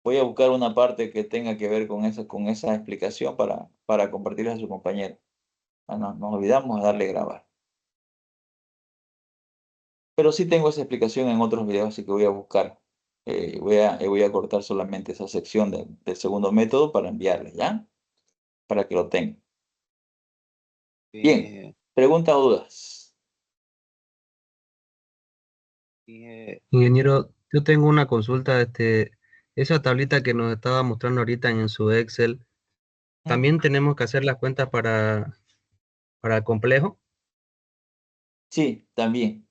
Voy a buscar una parte que tenga que ver con esa explicación para compartirla a su compañero. Ah, no, nos olvidamos de darle grabar. Pero sí tengo esa explicación en otros videos, así que voy a buscar. Voy a cortar solamente esa sección del segundo método para enviarle, ¿ya? Para que lo tengan. Bien, Eh, preguntas o dudas. Ingeniero, yo tengo una consulta, esa tablita que nos estaba mostrando ahorita en su Excel, Mm, ¿también tenemos que hacer las cuentas para el complejo? sí, también.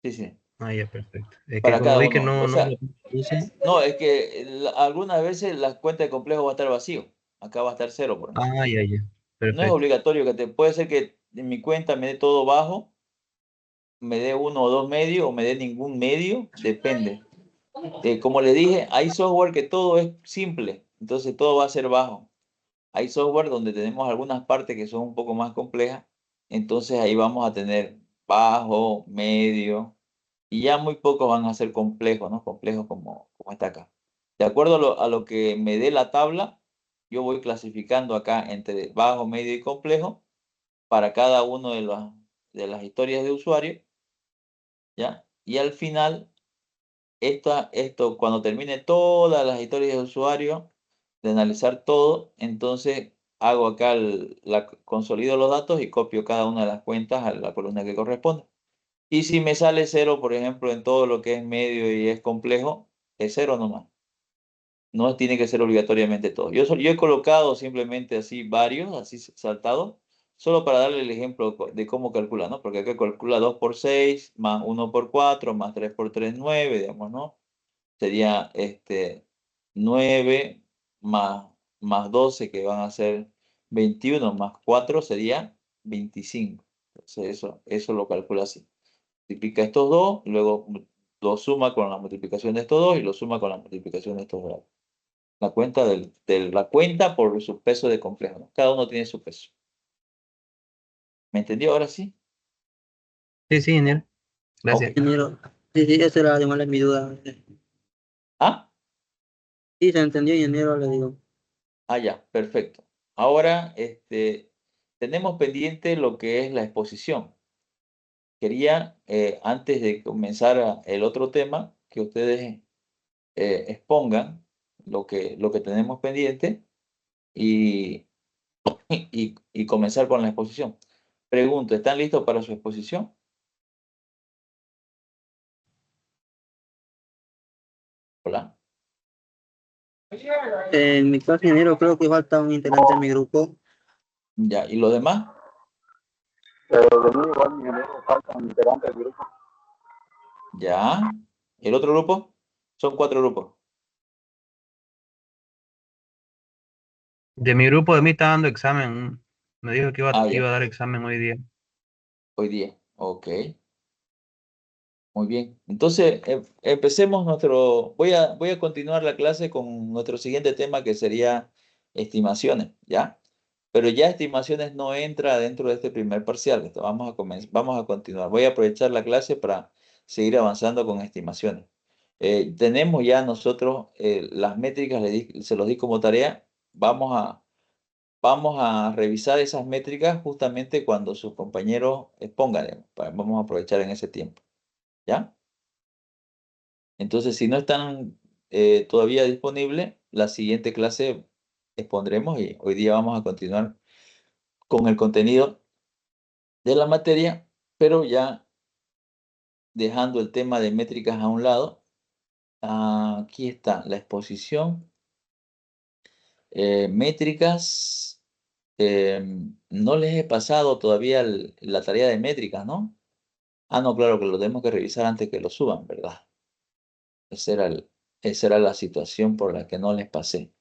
Sí, sí. Ah, ya, perfecto. Es que Para como cada vi que uno. O no sea, lo puse. no, es que algunas veces la cuenta de complejo va a estar vacío. Acá va a estar cero, por ejemplo. Ah, ya, ya, No es perfecto. obligatorio que puede ser que en mi cuenta me dé todo bajo, me dé uno o dos medios o me dé ningún medio, depende. Como le dije, hay software que todo es simple, entonces todo va a ser bajo. Hay software donde tenemos algunas partes que son un poco más complejas, entonces ahí vamos a tener bajo, medio, y ya muy pocos van a ser complejos, ¿no? Complejos como está acá. De acuerdo a lo que me dé la tabla, yo voy clasificando acá entre bajo, medio y complejo para cada uno de las historias de usuario, ¿ya? Y al final, cuando termine todas las historias de usuario, de analizar todo, entonces hago acá consolido los datos y copio cada una de las cuentas a la columna que corresponde. Y si me sale cero, por ejemplo, en todo lo que es medio y es complejo, es cero nomás. No tiene que ser obligatoriamente todo. Yo he colocado simplemente así varios, así saltados, solo para darle el ejemplo de cómo calcula, ¿no? Porque acá calcula 2 por 6 más uno por 4 más 3 por 3 9, digamos, ¿no? Sería 9 más 12, que van a ser 21, más 4 sería 25. Entonces eso lo calcula así. Multiplica estos dos, luego lo suma con la multiplicación de estos dos y lo suma con la multiplicación de estos dos. La cuenta la cuenta por su peso de complejo, ¿no? Cada uno tiene su peso. ¿Me entendió ahora sí? Sí, sí, ingeniero, Ok. gracias. ingeniero, sí, sí, esa era además mi duda. Ah, Sí, se entendió, ingeniero, le digo. ya, perfecto. Ahora, tenemos pendiente lo que es la exposición. Quería, antes de comenzar el otro tema, que ustedes expongan lo que tenemos pendiente y, y comenzar con la exposición. Pregunto, ¿están listos para su exposición? Hola. En mi caso, ingeniero, creo que falta un integrante en mi grupo. Ya, ¿y los demás? De mí igual, ingeniero, faltan integrantes del grupo. Ya. ¿El otro grupo? Son cuatro grupos. De mi grupo, de mí está dando examen. Me dijo Ah, que ya. iba a dar examen hoy día. Hoy día. Ok. Muy bien. Entonces, empecemos voy a continuar la clase con nuestro siguiente tema, que sería estimaciones, ¿ya? Pero ya estimaciones no entra dentro de este primer parcial. Vamos a continuar. Voy a aprovechar la clase para seguir avanzando con estimaciones. Tenemos ya nosotros las métricas, se los di como tarea. Vamos a revisar esas métricas justamente cuando sus compañeros expongan. Vamos a aprovechar en ese tiempo, ¿ya? Entonces, si no están todavía disponibles, la siguiente clase expondremos y hoy día vamos a continuar con el contenido de la materia, pero ya dejando el tema de métricas a un lado. Aquí está la exposición. Métricas. No les he pasado todavía la tarea de métricas, ¿no? No, claro que lo tenemos que revisar antes que lo suban, ¿verdad? Esa era la situación por la que no les pasé.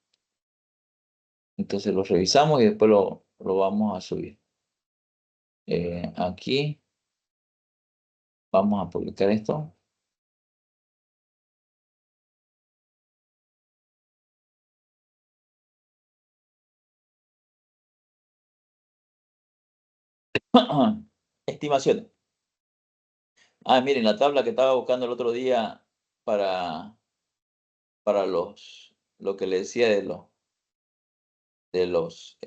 Entonces lo revisamos y después lo vamos a subir. Aquí vamos a publicar esto. Estimaciones. Miren, la tabla que estaba buscando el otro día para, para lo que le decía de los,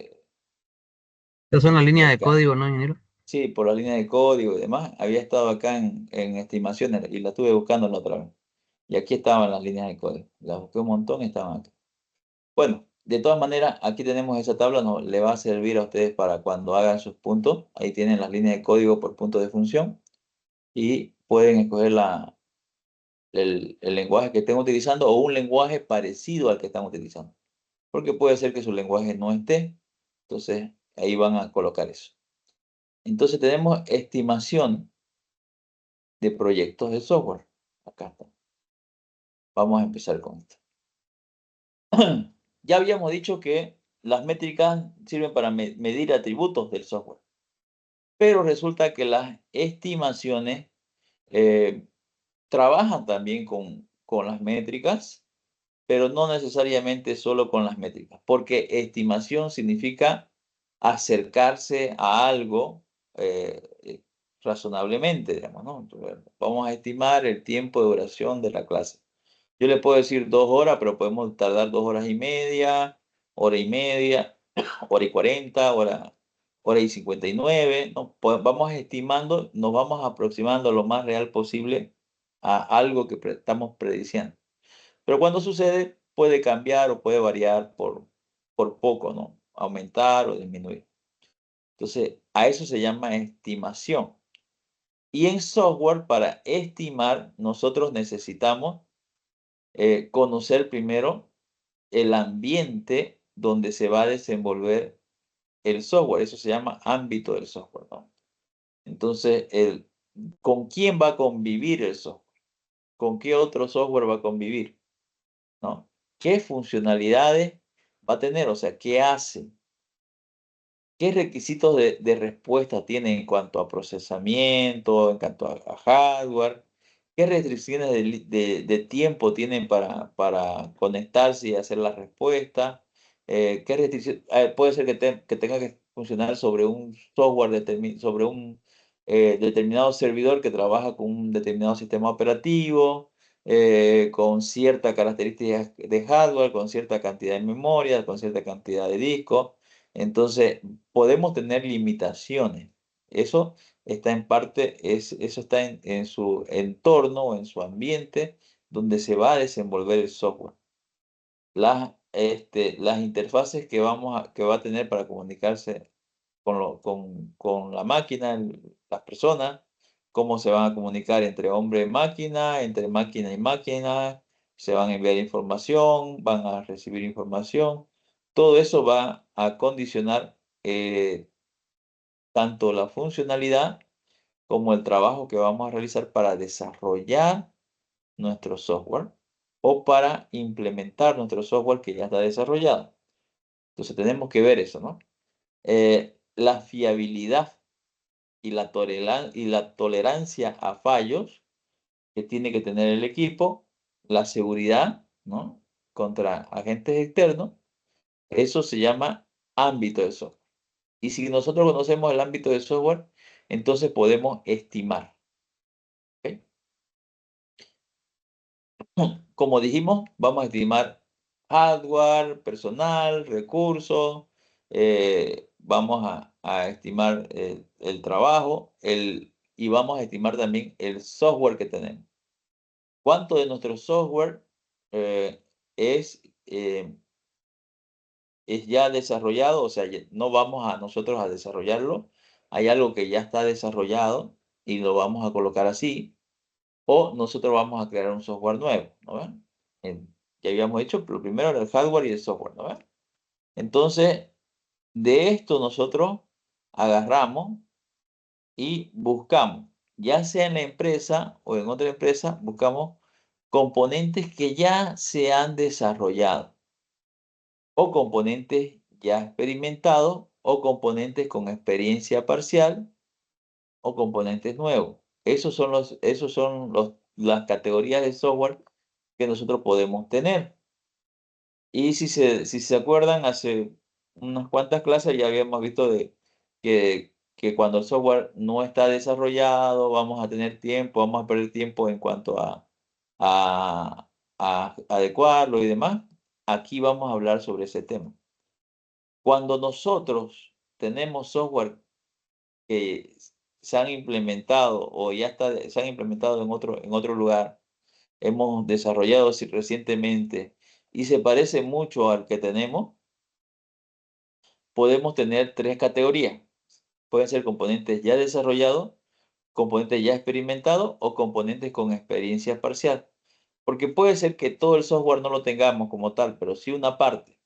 Esas son las líneas de acá. código, ¿no, ingeniero? Sí, por la línea de código y demás, había estado acá en estimaciones y la estuve buscando la otra vez. Y aquí estaban las líneas de código. Las busqué un montón y estaban aquí. Bueno, de todas maneras, aquí tenemos esa tabla, no, le va a servir a ustedes para cuando hagan sus puntos. Ahí tienen las líneas de código por punto de función y pueden escoger el lenguaje que estén utilizando o un lenguaje parecido al que están utilizando. Porque puede ser que su lenguaje no esté. Entonces, ahí van a colocar eso. Entonces, tenemos estimación de proyectos de software. Acá está. Vamos a empezar con esto. Ya habíamos dicho que las métricas sirven para medir atributos del software, pero resulta que las estimaciones trabajan también con las métricas, pero no necesariamente solo con las métricas, porque estimación significa acercarse a algo razonablemente, digamos, ¿no? Entonces, vamos a estimar el tiempo de duración de la clase. Yo le puedo decir 2 horas, pero podemos tardar 2 horas y media, hora y media, hora y 40, hora y 59, ¿no? Pues vamos estimando, nos vamos aproximando lo más real posible a algo que estamos prediciendo. Pero cuando sucede, puede cambiar o puede variar por poco, ¿no? Aumentar o disminuir. Entonces, a eso se llama estimación. Y en software, para estimar, nosotros necesitamos conocer primero el ambiente donde se va a desenvolver el software. Eso se llama ámbito del software, ¿no? Entonces, ¿con quién va a convivir el software? ¿Con qué otro software va a convivir? ¿No? ¿Qué funcionalidades va a tener? O sea, ¿qué hace? ¿Qué requisitos de respuesta tiene en cuanto a procesamiento, en cuanto a hardware? ¿Qué restricciones de tiempo tienen para conectarse y hacer la respuesta? ¿Qué restricciones? Puede ser que tenga que funcionar sobre un software, sobre un determinado servidor que trabaja con un determinado sistema operativo, con cierta característica de hardware, con cierta cantidad de memoria, con cierta cantidad de disco. Entonces, podemos tener limitaciones. Eso está en parte, eso está en su entorno o en su ambiente donde se va a desenvolver el software. Las interfaces que va a tener para comunicarse con la máquina, las personas, cómo se van a comunicar entre hombre y máquina, entre máquina y máquina, se van a enviar información, van a recibir información. Todo eso va a condicionar tanto la funcionalidad como el trabajo que vamos a realizar para desarrollar nuestro software o para implementar nuestro software que ya está desarrollado. Entonces tenemos que ver eso, ¿no? La fiabilidad y la tolerancia a fallos que tiene que tener el equipo, la seguridad, ¿no? Contra agentes externos, eso se llama ámbito de software. Y si nosotros conocemos el ámbito de software, entonces podemos estimar. ¿Ok? Como dijimos, vamos a estimar hardware, personal, recursos, vamos a estimar el trabajo y vamos a estimar también el software que tenemos. ¿Cuánto de nuestro software eh, es, eh, es ya desarrollado? O sea, no vamos a nosotros a desarrollarlo. Hay algo que ya está desarrollado y lo vamos a colocar así. O nosotros vamos a crear un software nuevo, ¿no ven? Ya habíamos hecho, pero primero era el hardware y el software, ¿no ven? Entonces, de esto nosotros agarramos y buscamos, ya sea en la empresa o en otra empresa, buscamos componentes que ya se han desarrollado o componentes ya experimentados o componentes con experiencia parcial o componentes nuevos. Esos son las categorías de software que nosotros podemos tener. Y si se acuerdan, hace unas cuantas clases ya habíamos visto que cuando el software no está desarrollado, vamos a tener tiempo, vamos a perder tiempo en cuanto a adecuarlo y demás, aquí vamos a hablar sobre ese tema. Cuando nosotros tenemos software que se han implementado o se han implementado en otro lugar, hemos desarrollado recientemente y se parece mucho al que tenemos, podemos tener tres categorías. Pueden ser componentes ya desarrollados, componentes ya experimentados o componentes con experiencia parcial. Porque puede ser que todo el software no lo tengamos como tal, pero sí una parte.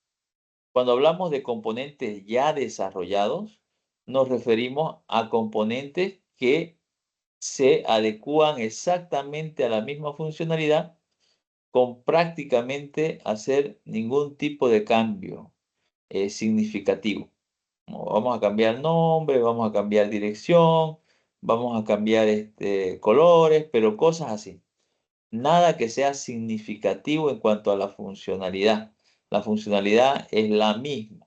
Cuando hablamos de componentes ya desarrollados, nos referimos a componentes que se adecúan exactamente a la misma funcionalidad con prácticamente hacer ningún tipo de cambio significativo. No, vamos a cambiar nombre, vamos a cambiar dirección, vamos a cambiar colores, pero cosas así. Nada que sea significativo en cuanto a la funcionalidad. La funcionalidad es la misma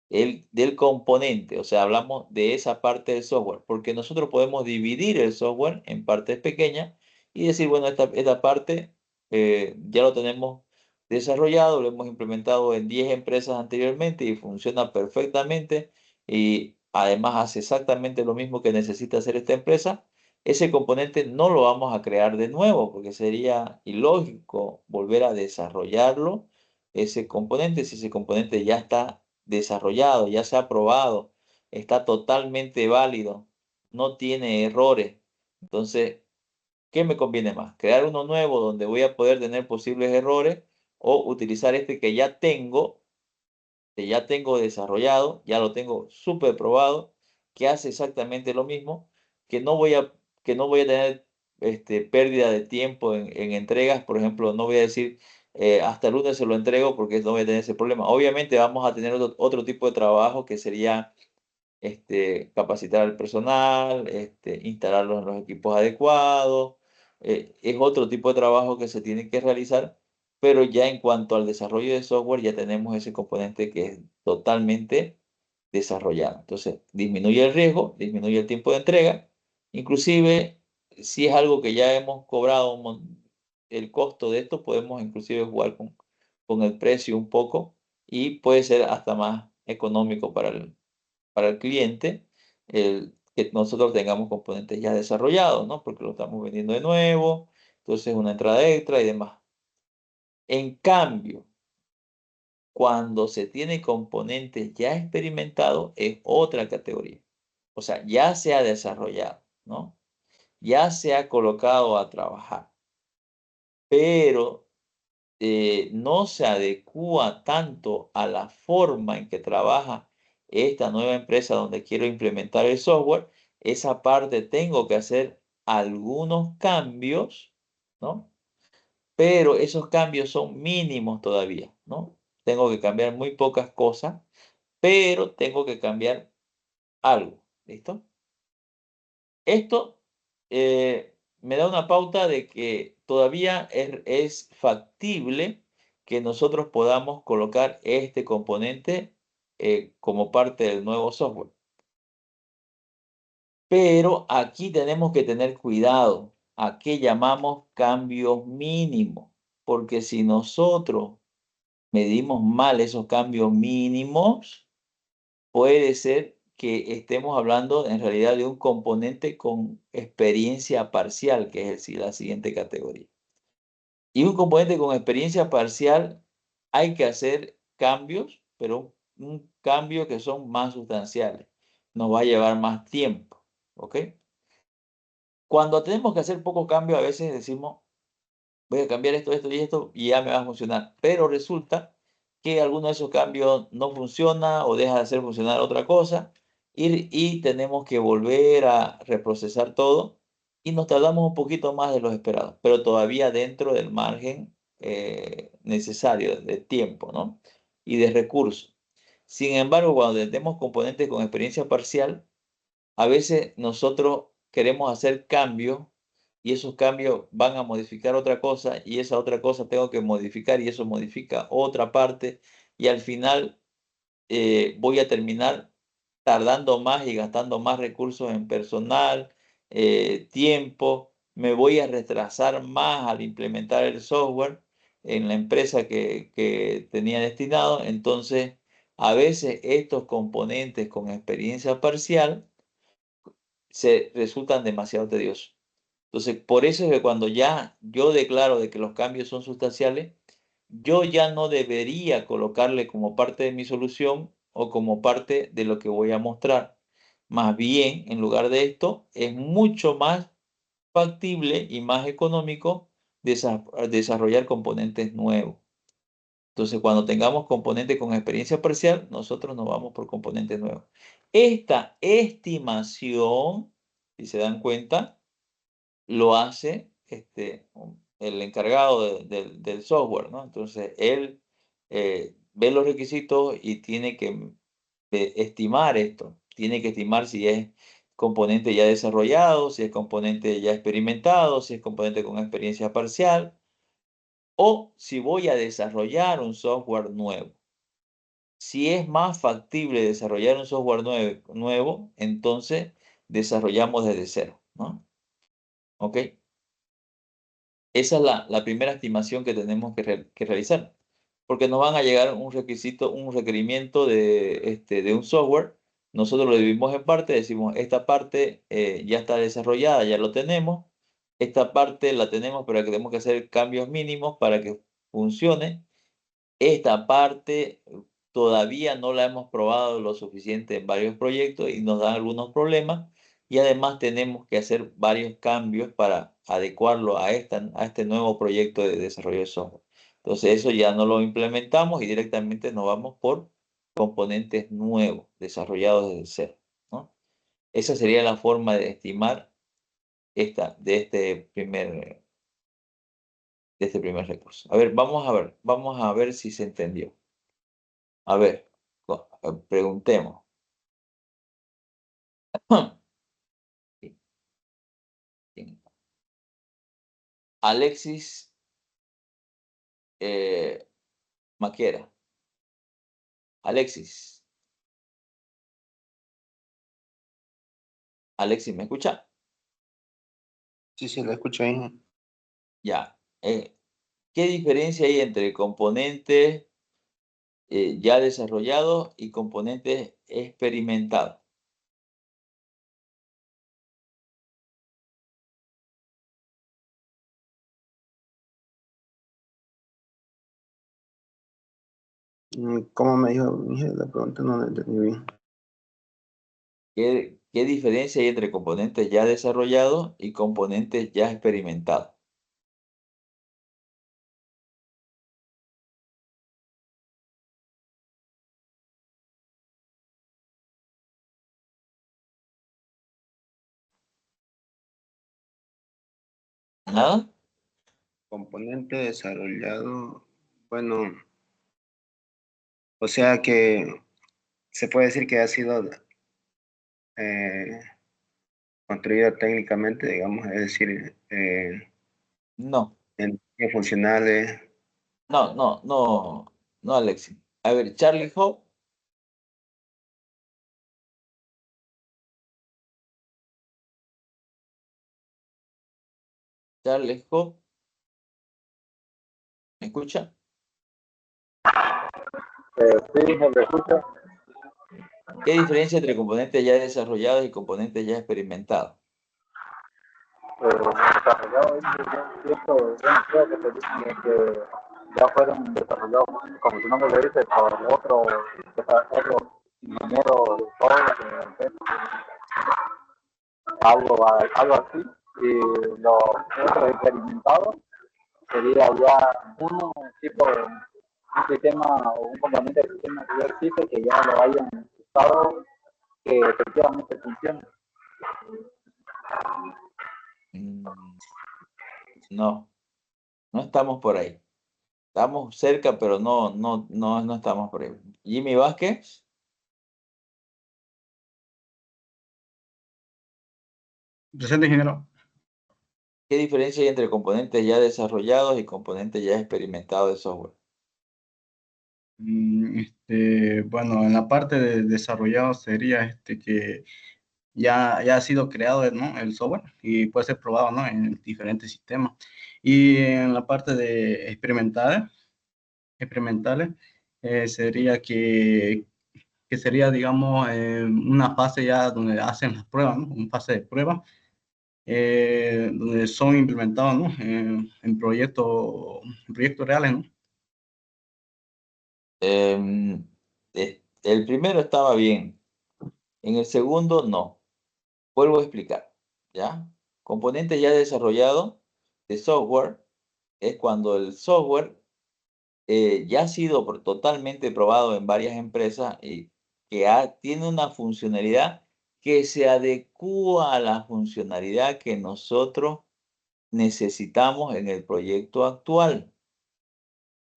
del componente, o sea, hablamos de esa parte del software, porque nosotros podemos dividir el software en partes pequeñas y decir, bueno, esta parte ya lo tenemos desarrollado, lo hemos implementado en 10 empresas anteriormente y funciona perfectamente y además hace exactamente lo mismo que necesita hacer esta empresa. Ese componente no lo vamos a crear de nuevo porque sería ilógico volver a desarrollarlo, ese componente, si ese componente ya está desarrollado, ya se ha probado, está totalmente válido, no tiene errores. Entonces, ¿qué me conviene más? ¿Crear uno nuevo donde voy a poder tener posibles errores o utilizar este que ya tengo desarrollado, ya lo tengo súper probado, que hace exactamente lo mismo, que no voy a, que no voy a tener pérdida de tiempo en entregas? Por ejemplo, no voy a decir hasta el lunes se lo entrego porque no voy a tener ese problema. Obviamente vamos a tener otro tipo de trabajo que sería capacitar al personal, instalarlos en los equipos adecuados. Es otro tipo de trabajo que se tiene que realizar, pero ya en cuanto al desarrollo de software, ya tenemos ese componente que es totalmente desarrollado. Entonces, disminuye el riesgo, disminuye el tiempo de entrega. Inclusive, si es algo que ya hemos cobrado el costo de esto, podemos inclusive jugar con el precio un poco y puede ser hasta más económico para el cliente que nosotros tengamos componentes ya desarrollados, ¿no? Porque lo estamos vendiendo de nuevo, entonces una entrada extra y demás. En cambio, cuando se tiene componentes ya experimentados, es otra categoría. O sea, ya se ha desarrollado, ¿no? Ya se ha colocado a trabajar, pero no se adecúa tanto a la forma en que trabaja esta nueva empresa donde quiero implementar el software. Esa parte tengo que hacer algunos cambios, ¿no? Pero esos cambios son mínimos todavía, ¿no? Tengo que cambiar muy pocas cosas, pero tengo que cambiar algo, ¿listo? Esto me da una pauta de que todavía es factible que nosotros podamos colocar este componente como parte del nuevo software. Pero aquí tenemos que tener cuidado a qué llamamos cambios mínimos, porque si nosotros medimos mal esos cambios mínimos, puede ser que estemos hablando en realidad de un componente con experiencia parcial, que es la siguiente categoría. Y un componente con experiencia parcial hay que hacer cambios, pero un cambio que son más sustanciales. Nos va a llevar más tiempo, ¿ok? Cuando tenemos que hacer pocos cambios, a veces decimos, voy a cambiar esto, esto y esto y ya me va a funcionar. Pero resulta que alguno de esos cambios no funciona o deja de hacer funcionar otra cosa y tenemos que volver a reprocesar todo y nos tardamos un poquito más de lo esperado, pero todavía dentro del margen necesario de tiempo, ¿no? Y de recursos. Sin embargo, cuando tenemos componentes con experiencia parcial, a veces nosotros queremos hacer cambios y esos cambios van a modificar otra cosa y esa otra cosa tengo que modificar y eso modifica otra parte y al final voy a terminar tardando más y gastando más recursos en personal, tiempo, me voy a retrasar más al implementar el software en la empresa que tenía destinado. Entonces, a veces estos componentes con experiencia parcial se resultan demasiado tediosos. Entonces, por eso es que cuando ya yo declaro de que los cambios son sustanciales, yo ya no debería colocarle como parte de mi solución o como parte de lo que voy a mostrar. Más bien, en lugar de esto, es mucho más factible y más económico desarrollar componentes nuevos. Entonces, cuando tengamos componentes con experiencia parcial, nosotros nos vamos por componentes nuevos. Esta estimación, si se dan cuenta, lo hace el encargado del software, ¿no? Entonces, él ve los requisitos y tiene que estimar esto. Tiene que estimar si es componente ya desarrollado, si es componente ya experimentado, si es componente con experiencia parcial, o si voy a desarrollar un software nuevo. Si es más factible desarrollar un software nuevo, entonces desarrollamos desde cero, ¿no? ¿Ok? Esa es la primera estimación que tenemos que realizar, porque nos van a llegar un requisito, un requerimiento de un software. Nosotros lo dividimos en partes, decimos, esta parte ya está desarrollada, ya lo tenemos. Esta parte la tenemos, pero tenemos que hacer cambios mínimos para que funcione. Esta parte todavía no la hemos probado lo suficiente en varios proyectos y nos dan algunos problemas. Y además tenemos que hacer varios cambios para adecuarlo a este nuevo proyecto de desarrollo de software. Entonces eso ya no lo implementamos y directamente nos vamos por componentes nuevos, desarrollados desde cero, ¿no? Esa sería la forma de estimar de este primer recurso. A ver, vamos a ver si se entendió. A ver, preguntemos. Alexis Maquera. Alexis. Alexis, ¿me escucha? Sí, sí, lo escucho ahí. Ya. ¿Qué diferencia hay entre componentes ya desarrollados y componentes experimentados? ¿Cómo me dijo Miguel? La pregunta no la entendí bien. ¿Qué diferencia hay entre componentes ya desarrollados y componentes ya experimentados? ¿Nada? Componente desarrollado, bueno, o sea que se puede decir que ha sido construido técnicamente, digamos, es decir, No, en funcionales. no, Alexis. A ver, Charlie Hope. Charlie Hope, ¿me escucha? Sí, me lo escucha. ¿Qué diferencia entre componentes ya desarrollados y componentes ya experimentados? Desarrollado, yo creo que se dice que ya fueron desarrollados, como su nombre le dice, por otro ingeniero de todo, algo así. Y los otros experimentados sería ya uno tipo un sistema o un componente del sistema que ya existe, que ya lo hayan usado, que efectivamente funcione. No, no estamos por ahí. Estamos cerca, pero no estamos por ahí. Jimmy Vázquez. Presente, ingeniero. ¿Qué diferencia hay entre componentes ya desarrollados y componentes ya experimentados de software? Bueno, en la parte de desarrollado sería que ya ha sido creado, ¿no?, el software y puede ser probado, ¿no?, en diferentes sistemas. Y en la parte de experimentales, sería que sería, digamos, una fase ya donde hacen las pruebas, ¿no? Una fase de prueba, donde son implementados, ¿no? En proyectos reales, ¿no? El primero estaba bien, en el segundo no. Vuelvo a explicar, ¿ya? Componentes ya desarrollados de software es cuando el software ya ha sido totalmente probado en varias empresas y que tiene una funcionalidad que se adecúa a la funcionalidad que nosotros necesitamos en el proyecto actual.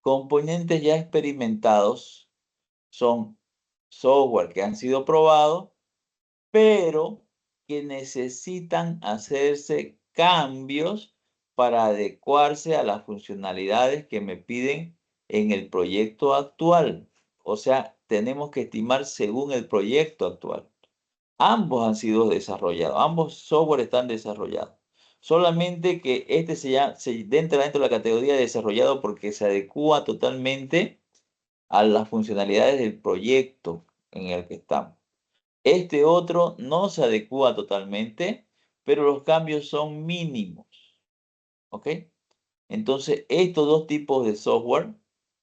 Componentes ya experimentados son software que han sido probados, pero que necesitan hacerse cambios para adecuarse a las funcionalidades que me piden en el proyecto actual. O sea, tenemos que estimar según el proyecto actual. Ambos han sido desarrollados, ambos software están desarrollados. Solamente que este se entra dentro de la categoría de desarrollado porque se adecua totalmente a las funcionalidades del proyecto en el que estamos. Este otro no se adecua totalmente, pero los cambios son mínimos. ¿Ok? Entonces, estos dos tipos de software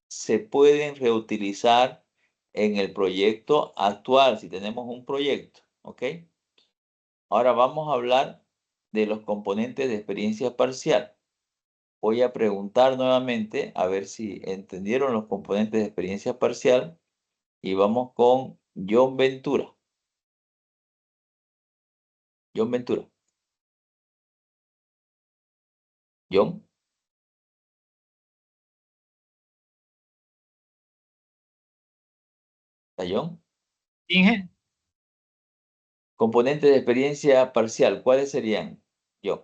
se pueden reutilizar en el proyecto actual, si tenemos un proyecto. ¿Ok? Ahora vamos a hablar de los componentes de experiencia parcial. Voy a preguntar nuevamente a ver si entendieron los componentes de experiencia parcial y vamos con John Ventura. John Ventura. John. ¿Está John? Inge, Componentes de experiencia parcial, ¿cuáles serían? John.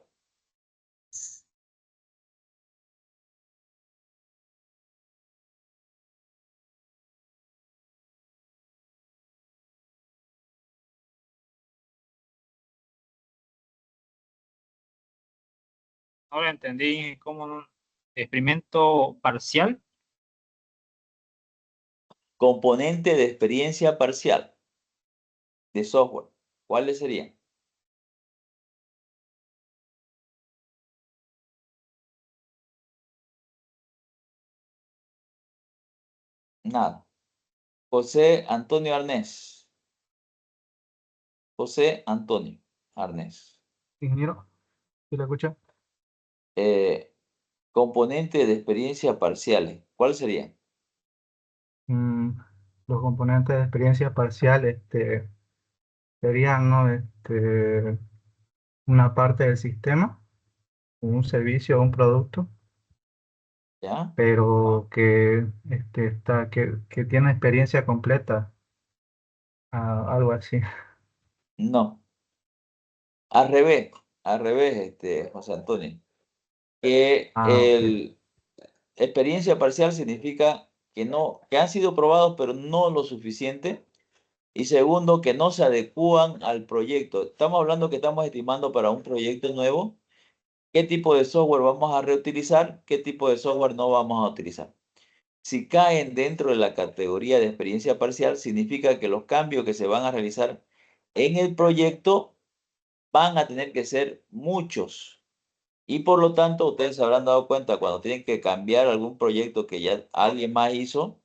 ahora entendí Inge, como un experimento parcial. Componente de experiencia parcial de software, ¿cuáles serían? Nada. José Antonio Arnés. José Antonio Arnés. Ingeniero, ¿sí lo escucha? Eh, componente de experiencia parciales, ¿cuáles serían? Mm, los componentes de experiencia parcial serían, ¿no? Una parte del sistema, un servicio o un producto, ¿Ya? pero que tiene experiencia completa, algo así. No. Al revés, José Antonio. Que Ah, ok. el experiencia parcial significa que no, que han sido probados, pero no lo suficiente. Y segundo, que no se adecúan al proyecto. Estamos hablando que estamos estimando para un proyecto nuevo qué tipo de software vamos a reutilizar, qué tipo de software no vamos a utilizar. Si caen dentro de la categoría de experiencia parcial, significa que los cambios que se van a realizar en el proyecto van a tener que ser muchos. Y por lo tanto, ustedes se habrán dado cuenta cuando tienen que cambiar algún proyecto que ya alguien más hizo,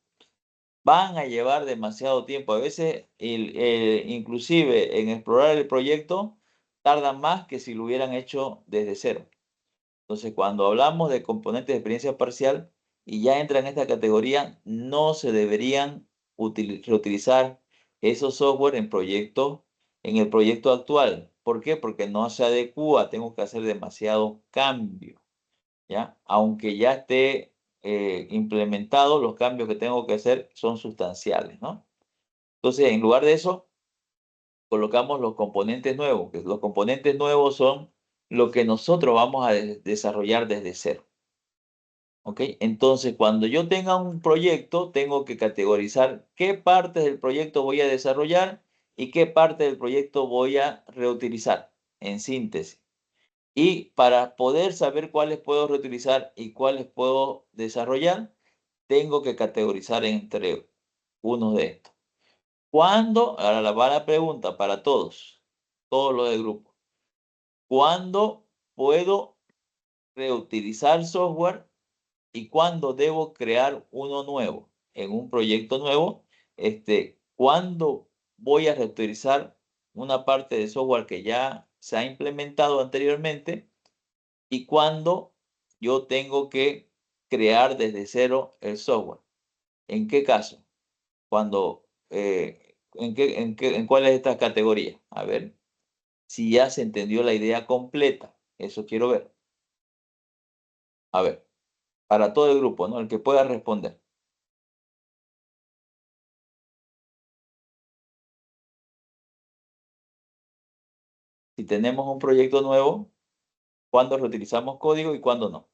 van a llevar demasiado tiempo. A veces, inclusive en explorar el proyecto, tardan más que si lo hubieran hecho desde cero. Entonces, cuando hablamos de componentes de experiencia parcial y ya entra en esta categoría, no se deberían reutilizar esos software en el proyecto actual. ¿Por qué? Porque no se adecua, tengo que hacer demasiado cambio, ¿ya? Aunque ya esté implementado, los cambios que tengo que hacer son sustanciales, ¿no? Entonces, en lugar de eso, colocamos los componentes nuevos, que los componentes nuevos son lo que nosotros vamos a desarrollar desde cero. ¿Ok? Entonces, cuando yo tenga un proyecto, tengo que categorizar qué partes del proyecto voy a desarrollar y qué parte del proyecto voy a reutilizar, en síntesis. Y para poder saber cuáles puedo reutilizar y cuáles puedo desarrollar, tengo que categorizar entre unos de estos. ¿Cuándo? Ahora va la pregunta para todos los del grupo. ¿Cuándo puedo reutilizar software y cuándo debo crear uno nuevo? En un proyecto nuevo, ¿cuándo voy a reutilizar una parte de software que ya se ha implementado anteriormente y cuándo yo tengo que crear desde cero el software? ¿En qué caso? Cuando, ¿en cuál es esta categoría? A ver si ya se entendió la idea completa. Eso quiero ver. A ver, para todo el grupo, ¿no? El que pueda responder. Si tenemos un proyecto nuevo, ¿cuándo reutilizamos código y cuándo no?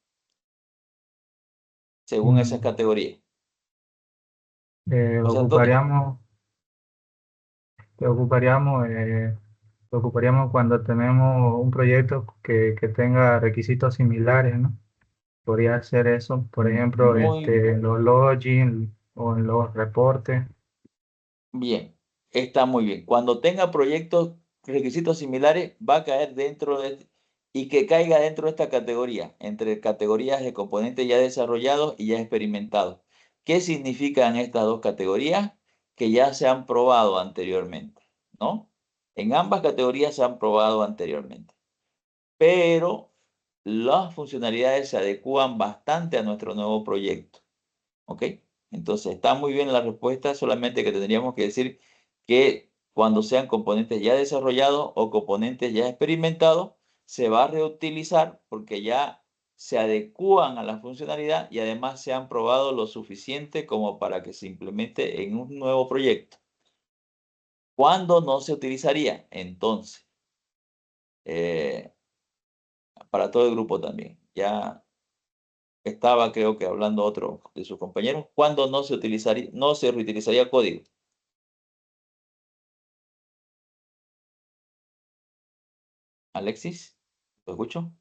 Según esas categorías. José Antonio. Ocuparíamos cuando tenemos un proyecto que tenga requisitos similares, ¿no? Podría ser eso, por ejemplo, Muy en los login o en los reportes. bien, está muy bien. Cuando tenga proyectos, requisitos similares, va a caer dentro de, y que caiga dentro de esta categoría, entre categorías de componentes ya desarrollados y ya experimentados. ¿Qué significan estas dos categorías? Que ya se han probado anteriormente, ¿no? En ambas categorías se han probado anteriormente, pero las funcionalidades se adecúan bastante a nuestro nuevo proyecto. ¿Ok? Entonces, está muy bien la respuesta, solamente que tendríamos que decir que cuando sean componentes ya desarrollados o componentes ya experimentados, se va a reutilizar porque ya se adecúan a la funcionalidad y además se han probado lo suficiente como para que se implemente en un nuevo proyecto. ¿Cuándo no se utilizaría? Entonces, eh, para todo el grupo también. Ya estaba, creo que hablando otro de sus compañeros. ¿Cuándo no se utilizaría, no se reutilizaría código? Alexis, ¿lo escucho?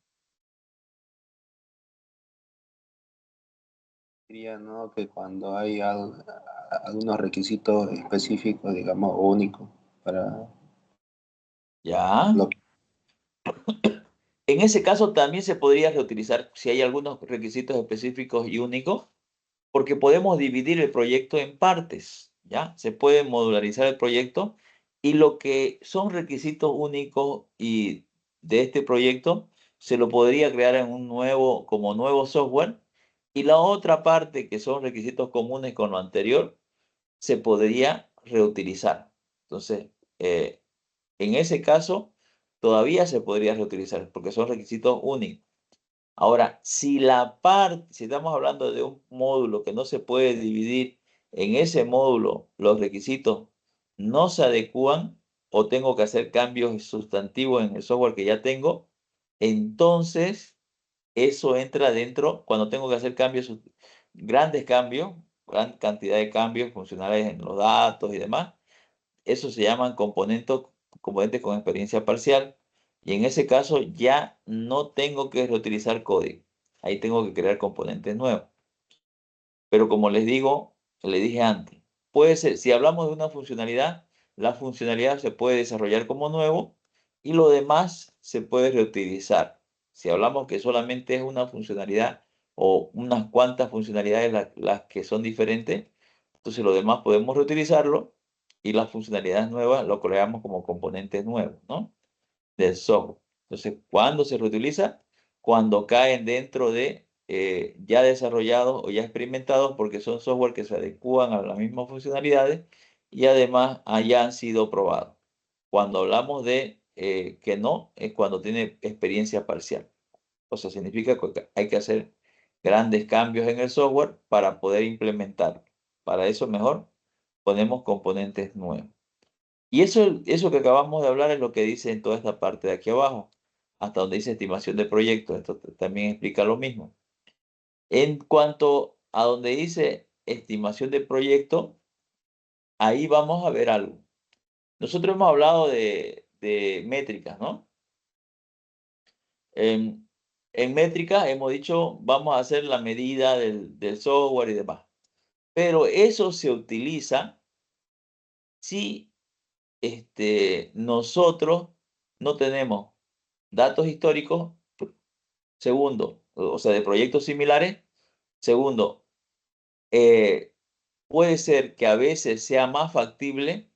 Diría, ¿no? Que cuando hay algunos requisitos específicos, digamos, únicos para Ya. lo que... En ese caso también se podría reutilizar si hay algunos requisitos específicos y únicos, porque podemos dividir el proyecto en partes, ¿ya? Se puede modularizar el proyecto y lo que son requisitos únicos y de este proyecto se lo podría crear en un nuevo, como nuevo software, y la otra parte que son requisitos comunes con lo anterior se podría reutilizar. Entonces, en ese caso, todavía se podría reutilizar porque son requisitos únicos. Ahora, si estamos hablando de un módulo que no se puede dividir, en ese módulo los requisitos no se adecúan o tengo que hacer cambios sustantivos en el software que ya tengo, entonces eso entra dentro cuando tengo que hacer cambios, grandes cambios, gran cantidad de cambios funcionales en los datos y demás. Eso se llaman componentes con experiencia parcial. Y en ese caso ya no tengo que reutilizar código. Ahí tengo que crear componentes nuevos. Pero como les digo, le dije antes, puede ser, si hablamos de una funcionalidad, la funcionalidad se puede desarrollar como nuevo y lo demás se puede reutilizar. Si hablamos que solamente es una funcionalidad o unas cuantas funcionalidades las que son diferentes, entonces lo demás podemos reutilizarlo y las funcionalidades nuevas lo creamos como componentes nuevos, ¿no? Del software. Entonces, ¿cuándo se reutiliza? Cuando caen dentro de ya desarrollados o ya experimentados porque son software que se adecúan a las mismas funcionalidades y además hayan sido probados. Cuando hablamos de que no, es cuando tiene experiencia parcial. O sea, significa que hay que hacer grandes cambios en el software para poder implementarlo. Para eso mejor ponemos componentes nuevos. Y eso que acabamos de hablar es lo que dice en toda esta parte de aquí abajo, hasta donde dice estimación de proyectos. Esto también explica lo mismo. En cuanto a donde dice estimación de proyecto, ahí vamos a ver algo. Nosotros hemos hablado de métricas, ¿no? En métrica hemos dicho, vamos a hacer la medida del software y demás. Pero eso se utiliza si nosotros no tenemos datos históricos, segundo, o sea, de proyectos similares. Segundo, puede ser que a veces sea más factible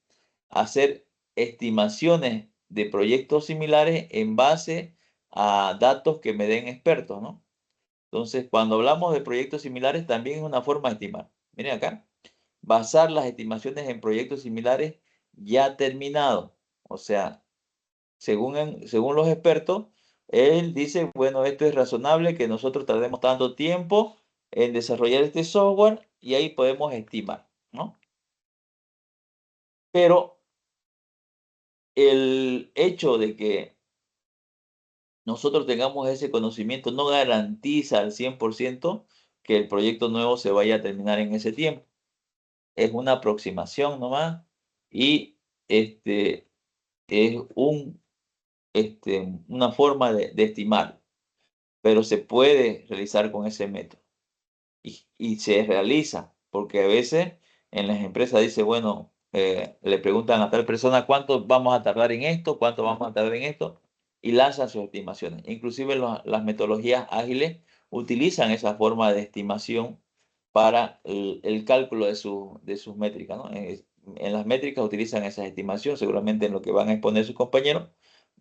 hacer estimaciones de proyectos similares en base a datos que me den expertos, ¿no? Entonces, cuando hablamos de proyectos similares, también es una forma de estimar. Miren acá, basar las estimaciones en proyectos similares ya terminados. O sea, según los expertos, él dice, bueno, esto es razonable que nosotros tardemos tanto tiempo en desarrollar este software y ahí podemos estimar, ¿no? Pero el hecho de que nosotros tengamos ese conocimiento no garantiza al 100% que el proyecto nuevo se vaya a terminar en ese tiempo. Es una aproximación nomás y es una forma de estimar, pero se puede realizar con ese método. Y se realiza, porque a veces en las empresas dice, bueno, le preguntan a tal persona cuánto vamos a tardar en esto, cuánto vamos a tardar en esto, y lanzan sus estimaciones. Inclusive las metodologías ágiles utilizan esa forma de estimación para el cálculo de sus métricas, ¿no? En las métricas utilizan esas estimaciones, seguramente en lo que van a exponer sus compañeros,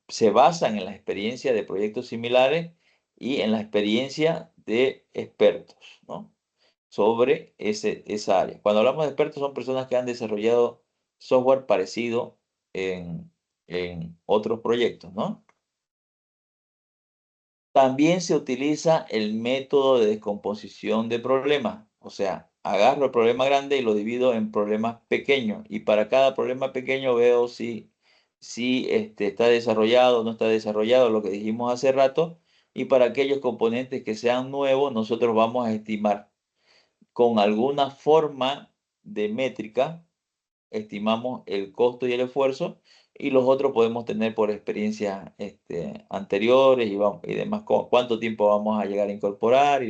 se basan en la experiencia de proyectos similares y en la experiencia de expertos, ¿no? Sobre esa área. Cuando hablamos de expertos, son personas que han desarrollado software parecido en otros proyectos, ¿no? También se utiliza el método de descomposición de problemas. O sea, agarro el problema grande y lo divido en problemas pequeños. Y para cada problema pequeño veo si está desarrollado o no está desarrollado, lo que dijimos hace rato. Y para aquellos componentes que sean nuevos, nosotros vamos a estimar con alguna forma de métrica, estimamos el costo y el esfuerzo, y los otros podemos tener por experiencias anteriores y demás, cuánto tiempo vamos a llegar a incorporar,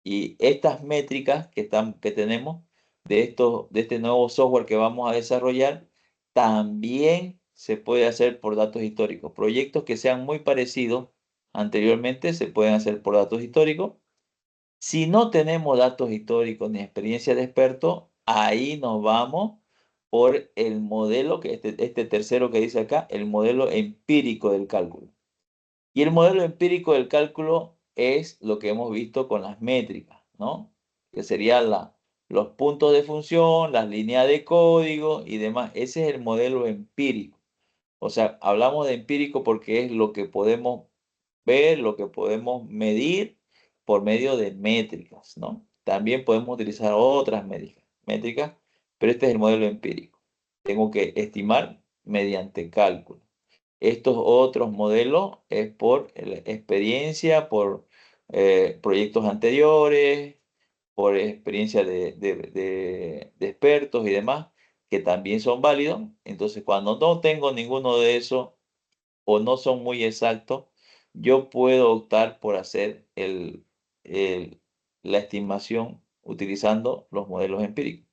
y estas métricas que tenemos de este nuevo software que vamos a desarrollar, también se puede hacer por datos históricos. Proyectos que sean muy parecidos anteriormente se pueden hacer por datos históricos. Si no tenemos datos históricos ni experiencia de experto, ahí nos vamos por el modelo, que este tercero que dice acá, el modelo empírico del cálculo. Y el modelo empírico del cálculo es lo que hemos visto con las métricas, ¿no? Que serían los puntos de función, las líneas de código y demás. Ese es el modelo empírico. O sea, hablamos de empírico porque es lo que podemos ver, lo que podemos medir por medio de métricas, ¿no? También podemos utilizar otras métricas, pero este es el modelo empírico. Tengo que estimar mediante cálculo. Estos otros modelos es por experiencia, por proyectos anteriores, por experiencia de expertos y demás, que también son válidos. Entonces, cuando no tengo ninguno de esos o no son muy exactos, yo puedo optar por hacer la estimación utilizando los modelos empíricos.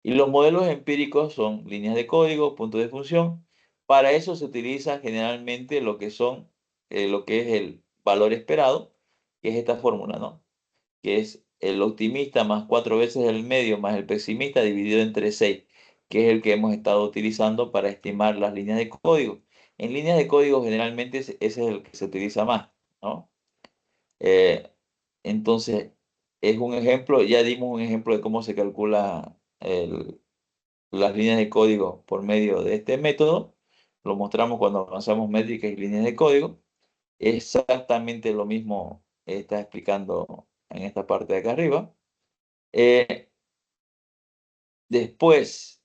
Y los modelos empíricos son líneas de código, puntos de función. Para eso se utiliza generalmente lo que es el valor esperado, que es esta fórmula, ¿no? Que es el optimista más 4 veces el medio más el pesimista dividido entre 6, que es el que hemos estado utilizando para estimar las líneas de código. En líneas de código generalmente ese es el que se utiliza más, ¿no? Entonces, es un ejemplo, ya dimos un ejemplo de cómo se calcula las líneas de código por medio de este método. Lo mostramos cuando avanzamos métricas y líneas de código. Exactamente lo mismo está explicando en esta parte de acá arriba. Después,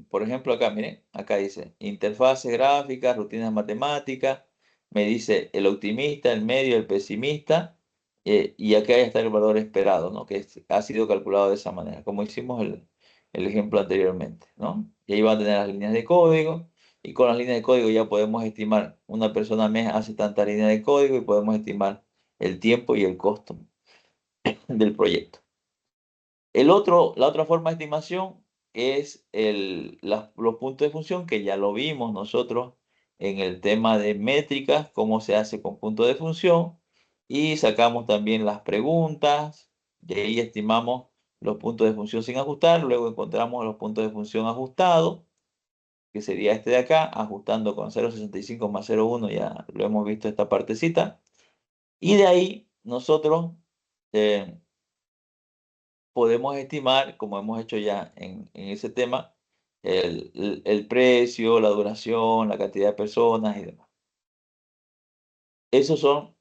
por ejemplo, acá, miren, acá dice interfaces gráficas, rutinas matemáticas, me dice el optimista, el medio, el pesimista, y acá está el valor esperado, ¿no? Que ha sido calculado de esa manera, como hicimos el ejemplo anteriormente, ¿no? Y ahí van a tener las líneas de código, Y con las líneas de código ya podemos estimar, una persona mes hace tanta línea de código y podemos estimar el tiempo y el costo del proyecto. La otra forma de estimación es los puntos de función, que ya lo vimos nosotros en el tema de métricas, cómo se hace con puntos de función, y sacamos también las preguntas, de ahí estimamos los puntos de función sin ajustar, luego encontramos los puntos de función ajustados, que sería este de acá, ajustando con 0.65 más 0.1, ya lo hemos visto esta partecita, y de ahí nosotros podemos estimar, como hemos hecho ya en ese tema, el precio, la duración, la cantidad de personas y demás. Esos son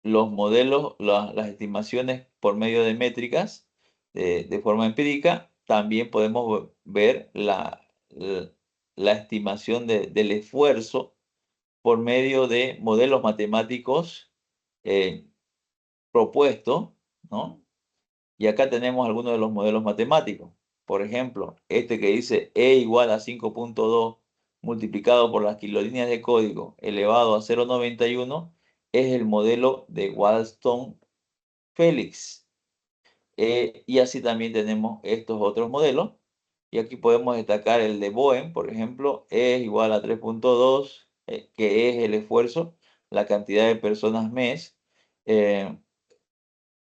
los modelos, las estimaciones por medio de métricas de forma empírica. También podemos ver la estimación del esfuerzo por medio de modelos matemáticos propuestos, ¿no? Y acá tenemos algunos de los modelos matemáticos. Por ejemplo, este que dice E igual a 5.2 multiplicado por las kilolíneas de código elevado a 0.91 es el modelo de Walston-Felix. Y así también tenemos estos otros modelos. Y aquí podemos destacar el de Boehm, por ejemplo, E es igual a 3.2, que es el esfuerzo, la cantidad de personas mes.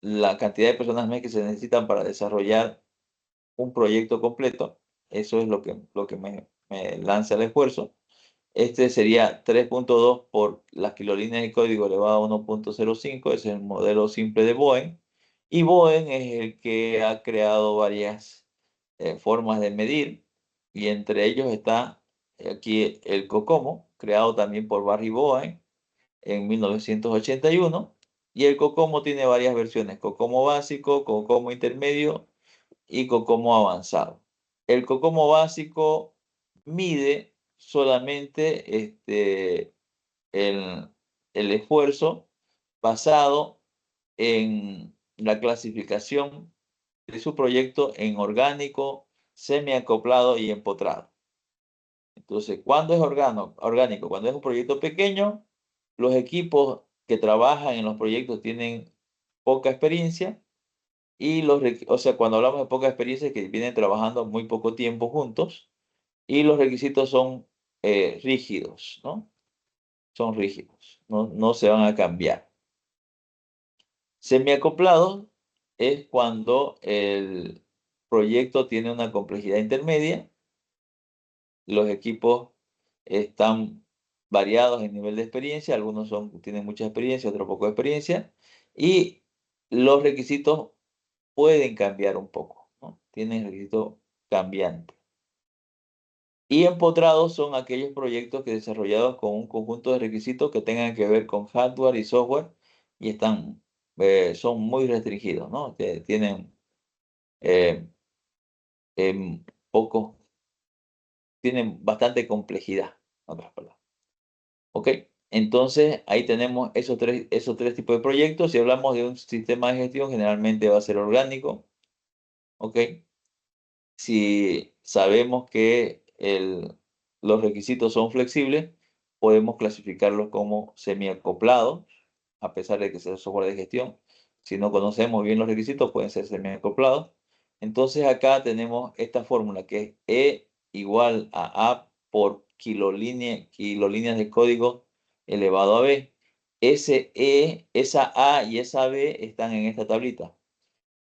La cantidad de personas mes que se necesitan para desarrollar un proyecto completo. Eso es lo que me lanza el esfuerzo. Este sería 3.2 por las kilolíneas de código elevado a 1.05. Ese es el modelo simple de Boehm. Y Boehm es el que ha creado varias formas de medir. Y entre ellos está aquí el COCOMO, creado también por Barry Boehm en 1981. Y el COCOMO tiene varias versiones: COCOMO básico, COCOMO intermedio y COCOMO avanzado. El COCOMO básico mide solamente el esfuerzo basado en la clasificación de su proyecto en orgánico, semiacoplado y empotrado. Entonces, ¿cuándo es orgánico? Cuando es un proyecto pequeño, los equipos que trabajan en los proyectos tienen poca experiencia. Y o sea, cuando hablamos de poca experiencia, es que vienen trabajando muy poco tiempo juntos y los requisitos son rígidos, ¿no? Son rígidos, no se van a cambiar. Semiacoplado es cuando el proyecto tiene una complejidad intermedia, los equipos están variados en nivel de experiencia, algunos tienen mucha experiencia, otros poco experiencia, y los requisitos pueden cambiar un poco, ¿no? Tienen requisitos cambiantes. Y empotrados son aquellos proyectos que desarrollados con un conjunto de requisitos que tengan que ver con hardware y software y son muy restringidos, ¿no? Tienen eh, em, poco, tienen bastante complejidad, en otras palabras. ¿Ok? Entonces, ahí tenemos esos tres tipos de proyectos. Si hablamos de un sistema de gestión, generalmente va a ser orgánico. ¿Ok? Si sabemos que los requisitos son flexibles, podemos clasificarlos como semiacoplados, a pesar de que sea software de gestión. Si no conocemos bien los requisitos, pueden ser semiacoplados. Entonces acá tenemos esta fórmula que es E igual a A por kilolíneas de código elevado a B. Esa A y esa B están en esta tablita.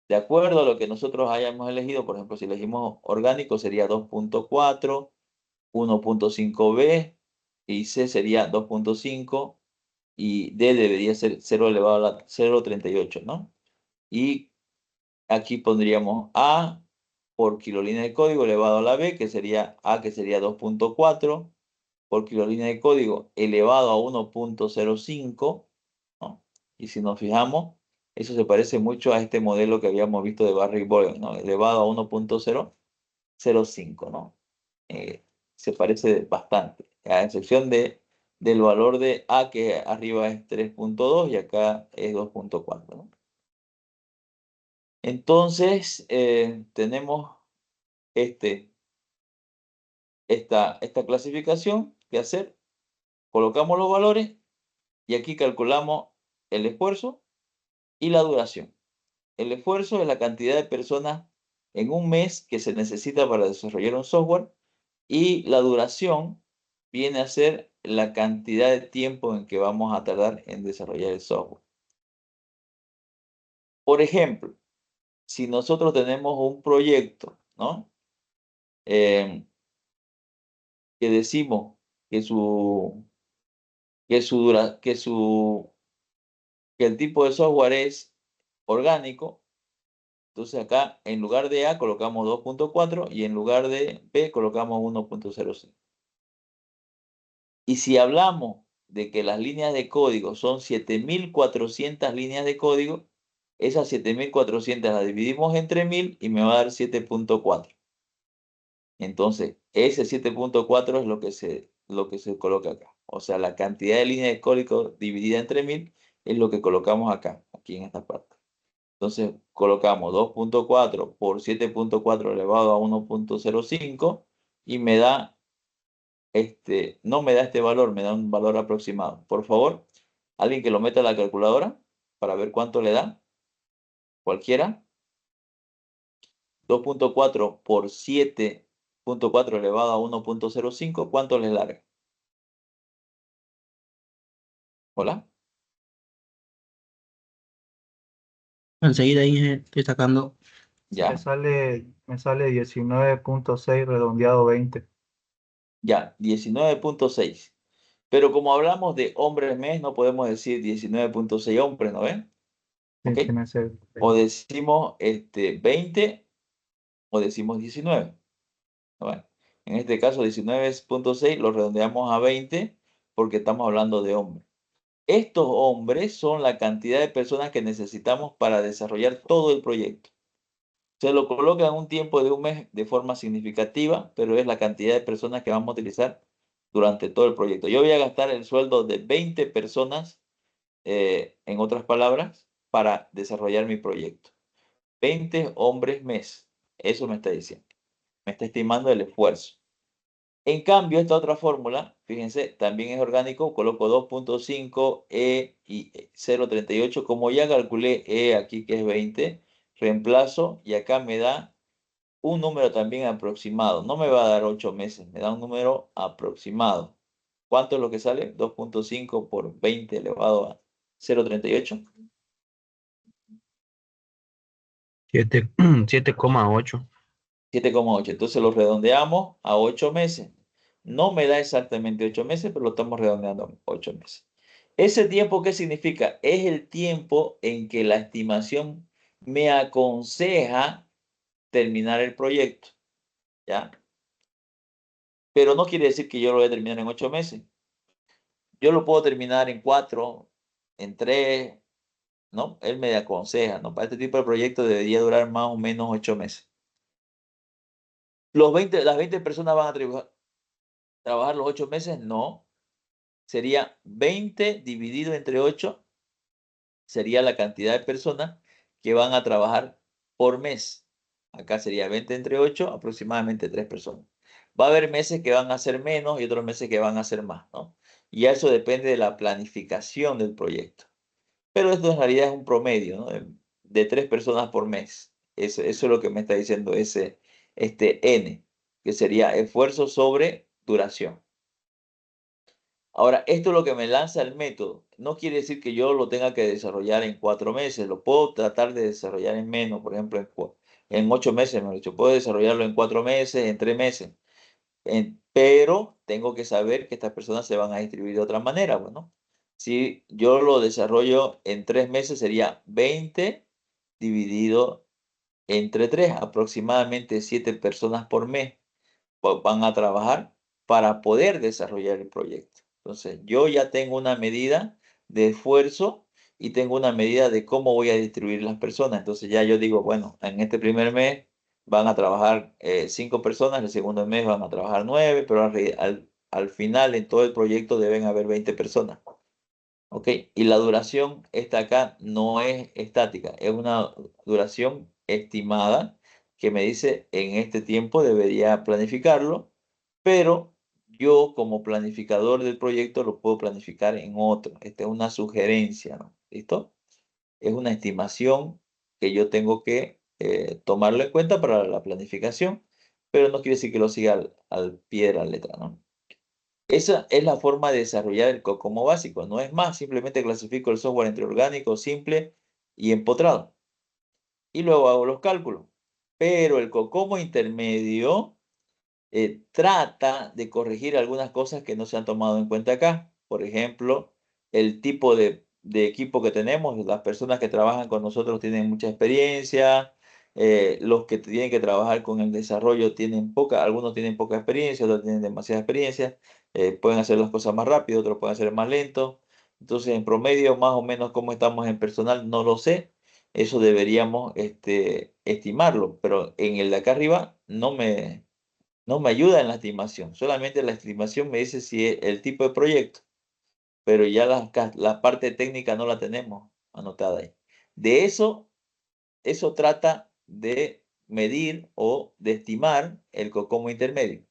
De acuerdo a lo que nosotros hayamos elegido, por ejemplo, si elegimos orgánico sería 2.4, 1.5b y C sería 2.5 y D debería ser 0 elevado a la 0.38, ¿no? Y aquí pondríamos A por kilolínea de código elevado a la B, que sería A, que sería 2.4 por kilolínea de código elevado a 1.05, ¿no? Y si nos fijamos, eso se parece mucho a este modelo que habíamos visto de Barry Boehm, ¿no? Elevado a 1.005, ¿no? Se parece bastante, a excepción del valor de A, que arriba es 3.2 y acá es 2.4, ¿no? Entonces, tenemos este esta clasificación que hacer. Colocamos los valores y aquí calculamos el esfuerzo y la duración. El esfuerzo es la cantidad de personas en un mes que se necesita para desarrollar un software y la duración viene a ser la cantidad de tiempo en que vamos a tardar en desarrollar el software. Por ejemplo, si nosotros tenemos un proyecto, ¿no? Que decimos que que el tipo de software es orgánico, entonces acá en lugar de A colocamos 2.4 y en lugar de B colocamos 1.06. Y si hablamos de que las líneas de código son 7.400 líneas de código, esas 7.400 las dividimos entre 1000 y me va a dar 7.4. Entonces, ese 7.4 es lo que se coloca acá. O sea, la cantidad de líneas de código dividida entre 1000 es lo que colocamos acá, aquí en esta parte. Entonces, colocamos 2.4 por 7.4 elevado a 1.05 y me da, no me da este valor, me da un valor aproximado. Por favor, alguien que lo meta a la calculadora para ver cuánto le da. Cualquiera. 2.4 por 7.4 elevado a 1.05, ¿cuánto les larga? ¿Hola? Enseguida ahí estoy sacando. Ya, Me sale 19.6 redondeado 20. ya, 19.6. Pero como hablamos de hombres mes, no podemos decir 19.6 hombres, ¿no ven? Sí, ¿Ok? tiene que ser O 20. decimos 20 o decimos 19. ¿No ven? En este caso 19.6 lo redondeamos a 20 porque estamos hablando de hombres. Estos hombres son la cantidad de personas que necesitamos para desarrollar todo el proyecto. Se lo coloca en un tiempo de un mes de forma significativa, pero es la cantidad de personas que vamos a utilizar durante todo el proyecto. Yo voy a gastar el sueldo de 20 personas, en otras palabras, para desarrollar mi proyecto. 20 hombres mes. Eso me está diciendo. Me está estimando el esfuerzo. En cambio, esta otra fórmula, fíjense, también es orgánico. Coloco 2.5 E y 0.38. Como ya calculé E aquí que es 20, reemplazo y acá me da un número también aproximado. No me va a dar 8 meses, me da un número aproximado. ¿Cuánto es lo que sale? 2.5 por 20 elevado a 0.38. 7,8. 7,8. Entonces lo redondeamos a 8 meses. No me da exactamente 8 meses, pero lo estamos redondeando a 8 meses. ¿Ese tiempo qué significa? Es el tiempo en que la estimación me aconseja terminar el proyecto. ¿Ya? Pero no quiere decir que yo lo voy a terminar en 8 meses. Yo lo puedo terminar en 4, en 3, ¿no? Él me aconseja, ¿no? Para este tipo de proyecto debería durar más o menos 8 meses. Las 20 personas van a trabajar los 8 meses, no. Sería 20 dividido entre 8, sería la cantidad de personas que van a trabajar por mes. Acá sería 20 entre 8, aproximadamente 3 personas. Va a haber meses que van a ser menos y otros meses que van a ser más, ¿no? Y eso depende de la planificación del proyecto. Pero esto en realidad es un promedio, ¿no? De 3 personas por mes. Eso es lo que me está diciendo este N, que sería esfuerzo sobre duración. Ahora, esto es lo que me lanza el método. No quiere decir que yo lo tenga que desarrollar en 4 meses. Lo puedo tratar de desarrollar en menos, por ejemplo, en 8 meses, mejor dicho. Puedo desarrollarlo en 4 meses, en 3 meses. Pero tengo que saber que estas personas se van a distribuir de otra manera, bueno. Si yo lo desarrollo en 3 meses, sería 20 dividido entre 3, aproximadamente 7 personas por mes van a trabajar para poder desarrollar el proyecto. Entonces, yo ya tengo una medida de esfuerzo y tengo una medida de cómo voy a distribuir las personas. Entonces, ya yo digo, bueno, en este primer mes van a trabajar 5 personas, el segundo mes van a trabajar 9, pero al final en todo el proyecto deben haber 20 personas. ¿Ok? Y la duración, esta acá no es estática, es una duración estimada que me dice en este tiempo debería planificarlo pero yo como planificador del proyecto lo puedo planificar en otro. Esta es una sugerencia, ¿no? ¿Listo? Es una estimación que yo tengo que tomarlo en cuenta para la planificación, pero no quiere decir que lo siga al pie de la letra, ¿no? Esa es la forma de desarrollar el COCOMO básico. No es más, simplemente clasifico el software entre orgánico, simple y empotrado. Y luego hago los cálculos. Pero el COCOMO intermedio trata de corregir algunas cosas que no se han tomado en cuenta acá. Por ejemplo, el tipo de equipo que tenemos, las personas que trabajan con nosotros tienen mucha experiencia, los que tienen que trabajar con el desarrollo tienen poca, algunos tienen poca experiencia, otros tienen demasiada experiencia, pueden hacer las cosas más rápido, otros pueden hacer más lento. Entonces, en promedio, más o menos cómo estamos en personal, no lo sé. Eso deberíamos estimarlo, pero en el de acá arriba no me ayuda en la estimación, solamente la estimación me dice si es el tipo de proyecto, pero ya la parte técnica no la tenemos anotada ahí. De eso trata de medir o de estimar el COCOMO intermedio.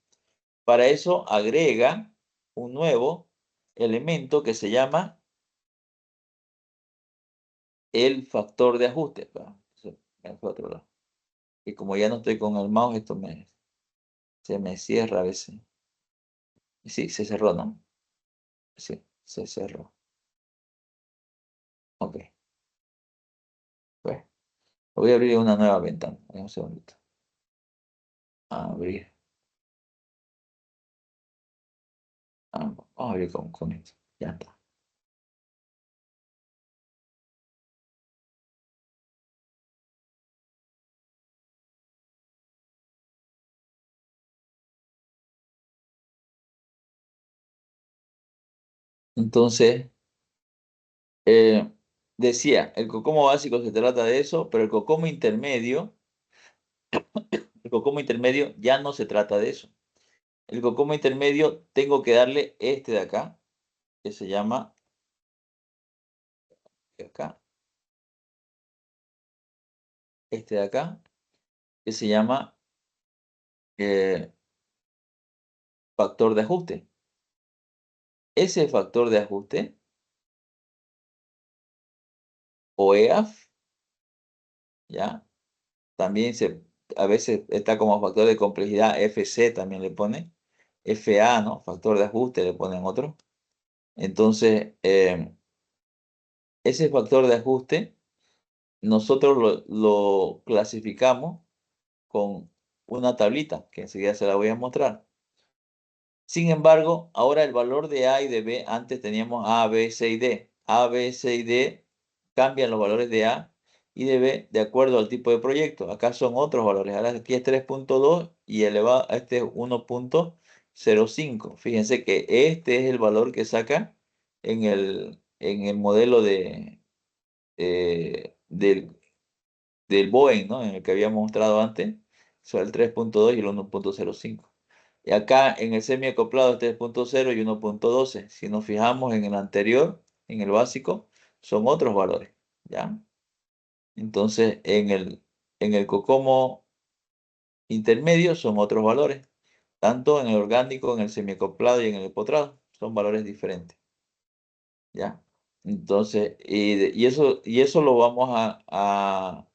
Para eso agrega un nuevo elemento que se llama el factor de ajuste. Me fue a otro lado. Y como ya no estoy con el mouse, esto se me cierra a veces. Sí, se cerró, ¿no? Sí, se cerró. Ok. Pues, voy a abrir una nueva ventana. Un segundito. Abrir. Vamos a abrir con esto. Ya está. Entonces, decía, el COCOMO básico se trata de eso, pero el COCOMO intermedio ya no se trata de eso. El COCOMO intermedio tengo que darle este de acá, que se llama, acá, este de acá, que se llama factor de ajuste. Ese factor de ajuste, o EAF, ¿ya? También a veces está como factor de complejidad, FC también le pone, FA, ¿no? Factor de ajuste le ponen otro. Entonces, ese factor de ajuste nosotros lo clasificamos con una tablita que enseguida se la voy a mostrar. Sin embargo, ahora el valor de A y de B, antes teníamos A, B, C y D. A, B, C y D cambian los valores de A y de B de acuerdo al tipo de proyecto. Acá son otros valores. Ahora aquí es 3.2 y elevado a este es 1.05. Fíjense que este es el valor que saca en el modelo del Boeing, ¿no? En el que habíamos mostrado antes. Son el 3.2 y el 1.05. Y acá en el semi-acoplado es 3.0 y 1.12. Si nos fijamos en el anterior, en el básico, son otros valores, ¿ya? Entonces, en el COCOMO intermedio son otros valores. Tanto en el orgánico, en el semi-acoplado y en el empotrado. Son valores diferentes, ¿ya? Entonces, y eso lo vamos a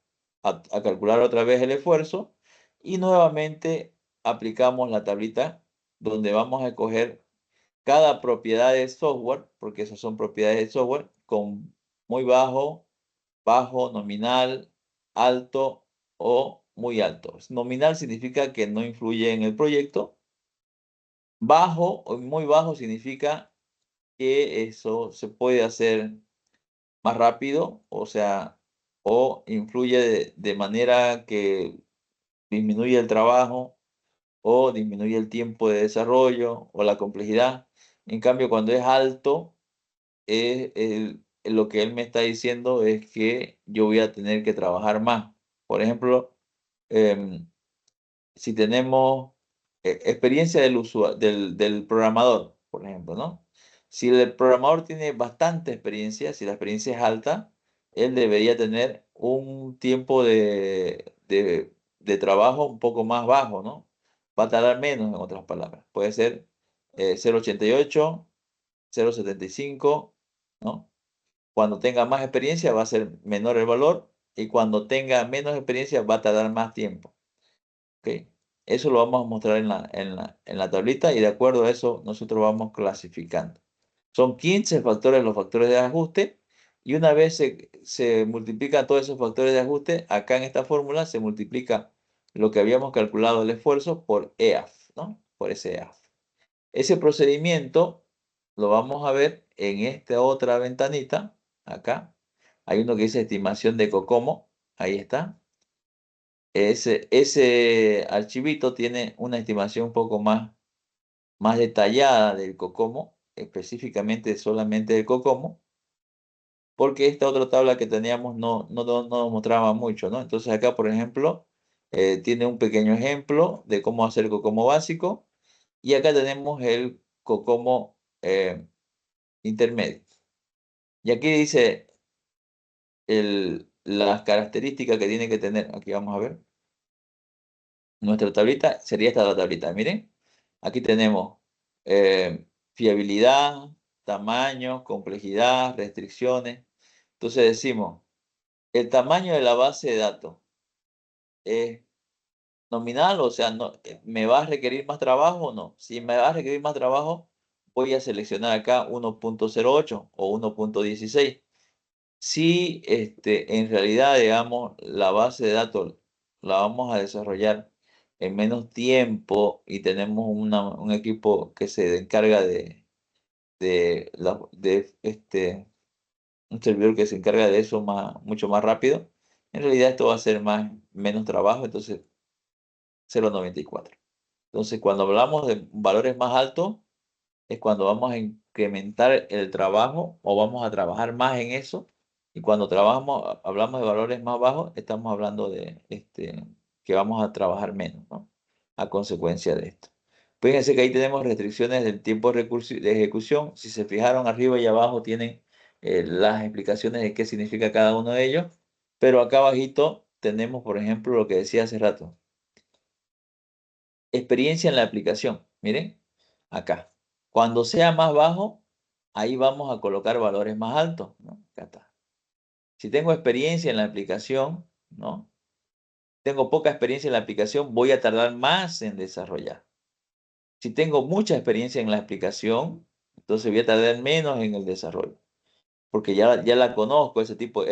calcular otra vez el esfuerzo y nuevamente aplicamos la tablita donde vamos a escoger cada propiedad de software, porque esas son propiedades de software, con muy bajo, bajo, nominal, alto o muy alto. Nominal significa que no influye en el proyecto. Bajo o muy bajo significa que eso se puede hacer más rápido, o sea, o influye de manera que disminuye el trabajo o disminuye el tiempo de desarrollo o la complejidad. En cambio, cuando es alto, lo que él me está diciendo es que yo voy a tener que trabajar más. Por ejemplo, si tenemos experiencia del programador, por ejemplo, ¿no? Si el programador tiene bastante experiencia, si la experiencia es alta, él debería tener un tiempo de trabajo un poco más bajo, ¿no? va a tardar menos, en otras palabras. Puede ser 0,88, 0,75, ¿no? Cuando tenga más experiencia va a ser menor el valor y cuando tenga menos experiencia va a tardar más tiempo. ¿Ok? Eso lo vamos a mostrar en la tablita y de acuerdo a eso nosotros vamos clasificando. Son 15 factores los factores de ajuste y una vez se multiplican todos esos factores de ajuste, acá en esta fórmula se multiplica lo que habíamos calculado el esfuerzo por EAF, ¿no? Por ese EAF. Ese procedimiento lo vamos a ver en esta otra ventanita, acá. Hay uno que dice estimación de COCOMO, ahí está. Ese archivito tiene una estimación un poco más detallada del COCOMO, específicamente solamente del COCOMO, porque esta otra tabla que teníamos no nos mostraba mucho, ¿no? Entonces acá, por ejemplo, tiene un pequeño ejemplo de cómo hacer el COCOMO básico, y acá tenemos el COCOMO intermedio. Y aquí dice las características que tiene que tener. Aquí vamos a ver. Nuestra tablita sería esta la tablita. Miren, aquí tenemos fiabilidad, tamaño, complejidad, restricciones. Entonces decimos, el tamaño de la base de datos es nominal, o sea, no, ¿me va a requerir más trabajo o no? Si me va a requerir más trabajo, voy a seleccionar acá 1.08 o 1.16. Si en realidad, digamos, la base de datos la vamos a desarrollar en menos tiempo y tenemos un equipo que se encarga un servidor que se encarga de eso mucho más rápido, en realidad esto va a ser menos trabajo, entonces 0,94. Entonces, cuando hablamos de valores más altos, es cuando vamos a incrementar el trabajo o vamos a trabajar más en eso. Y cuando hablamos de valores más bajos, estamos hablando de que vamos a trabajar menos, ¿no? A consecuencia de esto. Fíjense que ahí tenemos restricciones del tiempo de ejecución. Si se fijaron, arriba y abajo tienen las explicaciones de qué significa cada uno de ellos. Pero acá abajito tenemos, por ejemplo, lo que decía hace rato. Experiencia en la aplicación. Miren, acá. Cuando sea más bajo, ahí vamos a colocar valores más altos, ¿no? Acá está. Si tengo experiencia en la aplicación, ¿no? Tengo poca experiencia en la aplicación, voy a tardar más en desarrollar. Si tengo mucha experiencia en la aplicación, entonces voy a tardar menos en el desarrollo. Porque ya la conozco, ese tipo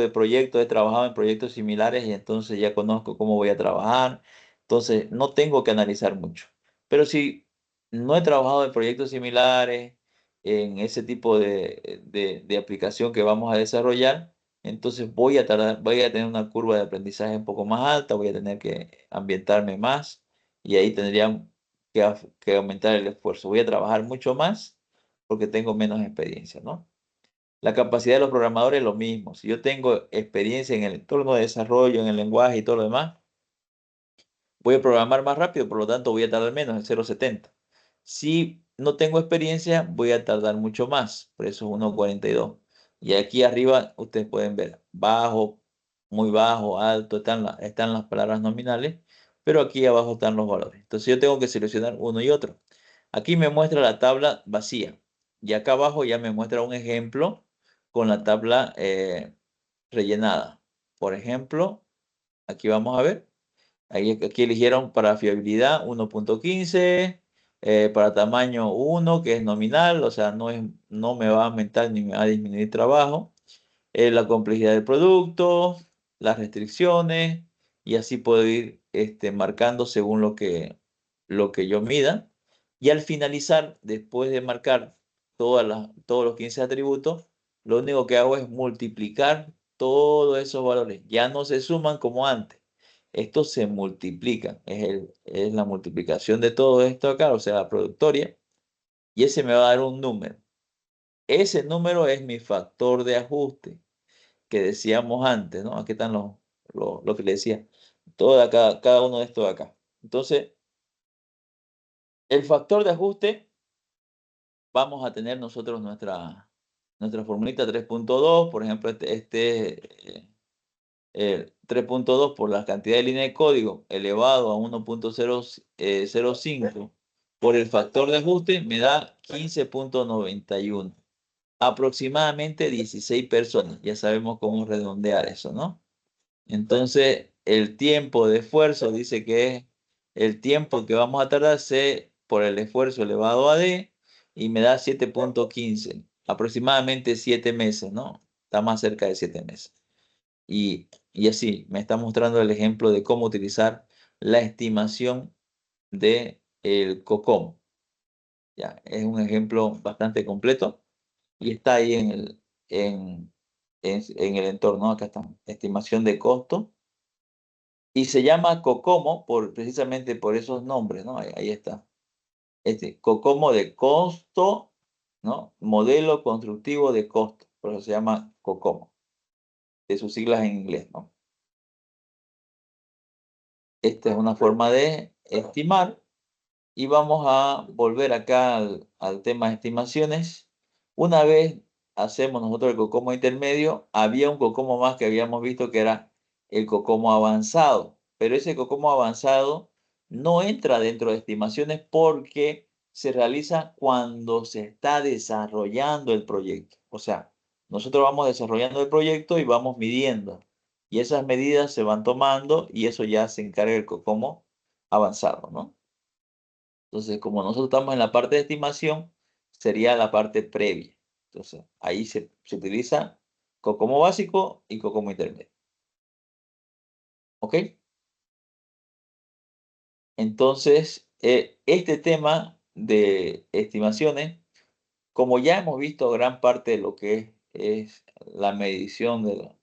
de proyectos, he trabajado en proyectos similares y entonces ya conozco cómo voy a trabajar. Entonces no tengo que analizar mucho. Pero si no he trabajado en proyectos similares, en ese tipo de aplicación que vamos a desarrollar, entonces voy a tener una curva de aprendizaje un poco más alta, voy a tener que ambientarme más y ahí tendría que aumentar el esfuerzo. Voy a trabajar mucho más porque tengo menos experiencia, ¿no? La capacidad de los programadores es lo mismo. Si yo tengo experiencia en el entorno de desarrollo, en el lenguaje y todo lo demás, voy a programar más rápido, por lo tanto voy a tardar menos, en 0,70. Si no tengo experiencia, voy a tardar mucho más, por eso es 1,42. Y aquí arriba ustedes pueden ver bajo, muy bajo, alto, están las palabras nominales, pero aquí abajo están los valores. Entonces yo tengo que seleccionar uno y otro. Aquí me muestra la tabla vacía y acá abajo ya me muestra un ejemplo con la tabla rellenada. Por ejemplo, aquí vamos a ver. Aquí eligieron para fiabilidad 1.15, para tamaño 1, que es nominal, o sea, no me va a aumentar ni me va a disminuir trabajo. La complejidad del producto, las restricciones, y así puedo ir marcando según lo que yo mida. Y al finalizar, después de marcar todos los 15 atributos, lo único que hago es multiplicar todos esos valores. Ya no se suman como antes. Estos se multiplican. Es la multiplicación de todo esto acá, o sea, la productoria. Y ese me va a dar un número. Ese número es mi factor de ajuste que decíamos antes, ¿no? Aquí están lo que le decía. Cada uno de estos de acá. Entonces, el factor de ajuste, vamos a tener nosotros nuestra formulita 3.2, por ejemplo, 3.2 por la cantidad de línea de código elevado a 1.005 por el factor de ajuste me da 15.91. Aproximadamente 16 personas. Ya sabemos cómo redondear eso, ¿no? Entonces, el tiempo de esfuerzo dice que es el tiempo que vamos a tardar C por el esfuerzo elevado a D y me da 7.15. Aproximadamente 7 meses, ¿no? Está más cerca de 7 meses. Y así me está mostrando el ejemplo de cómo utilizar la estimación de el COCOMO. Ya, es un ejemplo bastante completo y está ahí en el entorno. Acá está, estimación de costo. Y se llama COCOMO precisamente por esos nombres, ¿no? Ahí está. COCOMO de costo, ¿no? Modelo constructivo de costo. Por eso se llama COCOMO. De sus siglas en inglés, ¿no? Esta es una forma de estimar. Y vamos a volver acá al tema de estimaciones. Una vez hacemos nosotros el COCOMO intermedio, había un COCOMO más que habíamos visto que era el COCOMO avanzado. Pero ese COCOMO avanzado no entra dentro de estimaciones porque se realiza cuando se está desarrollando el proyecto. O sea, nosotros vamos desarrollando el proyecto y vamos midiendo. Y esas medidas se van tomando y eso ya se encarga el COCOMO avanzado, ¿no? Entonces, como nosotros estamos en la parte de estimación, sería la parte previa. Entonces, ahí se utiliza COCOMO básico y COCOMO intermedio. ¿Ok? Entonces, este tema de estimaciones, como ya hemos visto gran parte de lo que es la medición de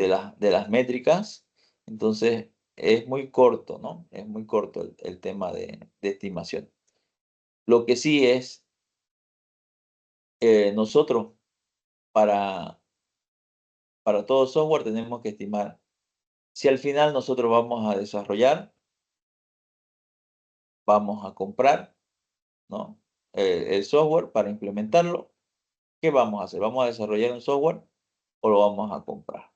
las métricas, entonces es muy corto, ¿no? Es muy corto el tema de estimación. Lo que sí es, nosotros para todo software tenemos que estimar si al final nosotros vamos a desarrollar, vamos a comprar, ¿no? El software para implementarlo. ¿Qué vamos a hacer? ¿Vamos a desarrollar un software o lo vamos a comprar?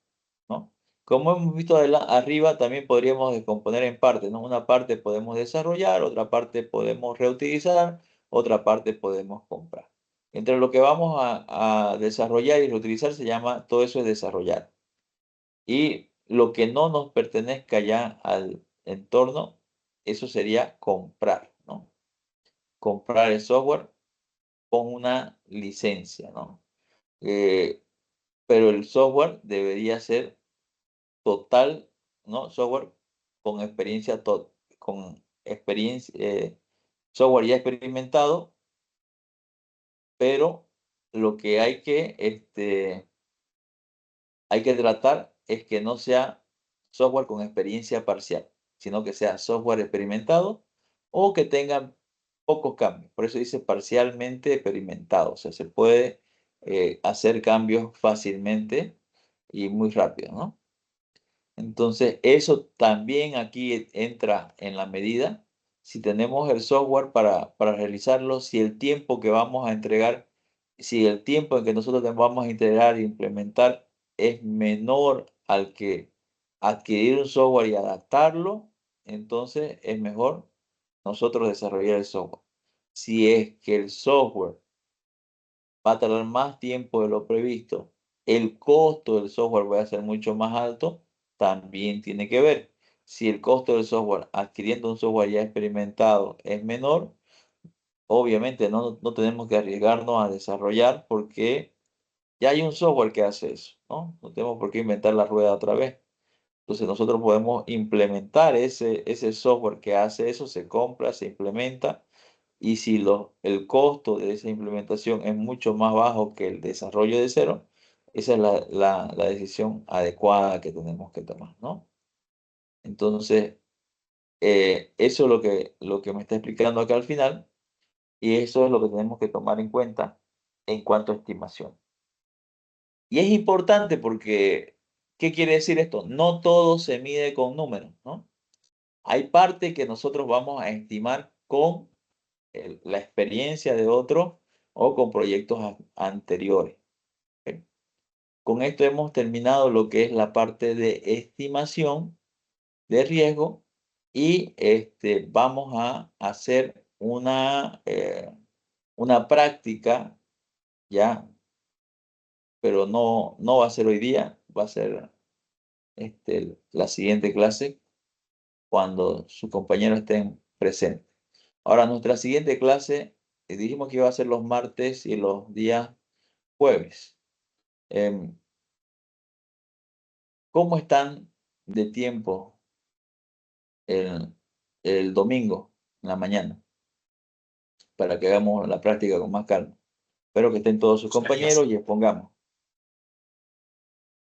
¿No? Como hemos visto arriba, también podríamos descomponer en partes, ¿no? Una parte podemos desarrollar, otra parte podemos reutilizar, otra parte podemos comprar. Entre lo que vamos a desarrollar y reutilizar se llama, todo eso es desarrollar. Y lo que no nos pertenezca ya al entorno, eso sería comprar, ¿no? Comprar el software con una licencia, ¿no? Pero el software debería ser total, ¿no? Software con experiencia, software ya experimentado, pero lo que hay que tratar es que no sea software con experiencia parcial, sino que sea software experimentado o que tenga pocos cambios. Por eso dice parcialmente experimentado. O sea, se puede hacer cambios fácilmente y muy rápido, ¿no? Entonces, eso también aquí entra en la medida. Si tenemos el software para realizarlo, si el tiempo que vamos a entregar, si el tiempo en que nosotros vamos a integrar e implementar es menor al que adquirir un software y adaptarlo, entonces es mejor nosotros desarrollar el software. Si es que el software va a tardar más tiempo de lo previsto, el costo del software va a ser mucho más alto, también tiene que ver. Si el costo del software, adquiriendo un software ya experimentado, es menor, obviamente no tenemos que arriesgarnos a desarrollar porque ya hay un software que hace eso, ¿no? No tenemos por qué inventar la rueda otra vez. Entonces nosotros podemos implementar ese software que hace eso, se compra, se implementa, y si el costo de esa implementación es mucho más bajo que el desarrollo de cero, esa es la decisión adecuada que tenemos que tomar, ¿no? Entonces, eso es lo que me está explicando acá al final, y eso es lo que tenemos que tomar en cuenta en cuanto a estimación. Y es importante porque, ¿qué quiere decir esto? No todo se mide con números, ¿no? Hay parte que nosotros vamos a estimar con la experiencia de otros o con proyectos anteriores. ¿Ok? con esto hemos terminado lo que es la parte de estimación de riesgo y vamos a hacer una práctica ya, pero no va a ser hoy día, va a ser la siguiente clase cuando sus compañeros estén presentes. Ahora, nuestra siguiente clase, dijimos que iba a ser los martes y los días jueves. ¿Cómo están de tiempo el domingo en la mañana? Para que hagamos la práctica con más calma. Espero que estén todos sus compañeros y expongamos.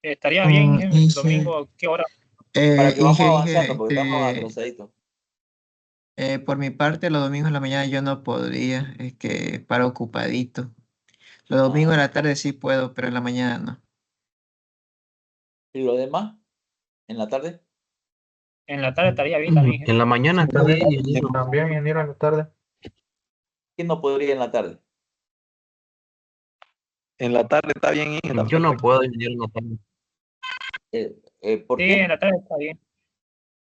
Estaría bien el domingo, ¿qué hora? Para que vamos Inge, avanzando, porque estamos atrasaditos. por mi parte, los domingos en la mañana yo no podría, es que para ocupadito. Los domingos en la tarde sí puedo, pero en la mañana no. ¿Y lo demás? ¿En la tarde? En la tarde estaría bien también. En la mañana está bien, ingeniero. También, ingeniero, en la tarde. ¿Quién no podría en la tarde? En la tarde está bien, Inge, está Yo no perfecto. puedo, ingeniero, en la tarde. ¿Por Sí, qué? en la tarde está bien.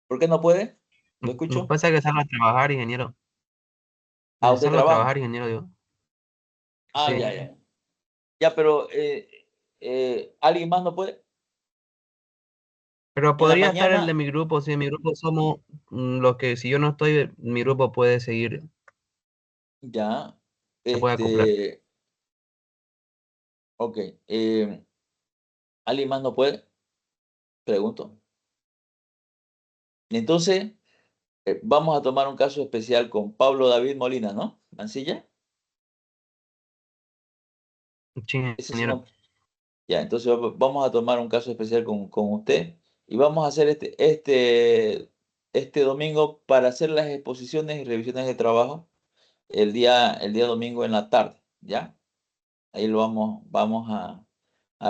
¿Por qué no puede? ¿Lo Lo que escucho? pasa es que salgo a trabajar, ingeniero. Ah, usted Salgo a trabaja. trabajar, ingeniero, digo. Ah, Sí. ya. Ya, pero ¿alguien más no puede? Pero En la podría estar el mañana, de mi grupo, si en mi grupo somos los que, si yo no estoy, mi grupo puede seguir, ya. se puede acoplar. Ok. ¿Alguien más no puede? Pregunto. Entonces, vamos a tomar un caso especial con Pablo David Molina, ¿no? ¿Mancilla? Sí, Ese sí ingeniero. no. Ya, entonces vamos a tomar un caso especial con usted y vamos a hacer este domingo para hacer las exposiciones y revisiones de trabajo el día domingo en la tarde, ¿ya? Ahí vamos a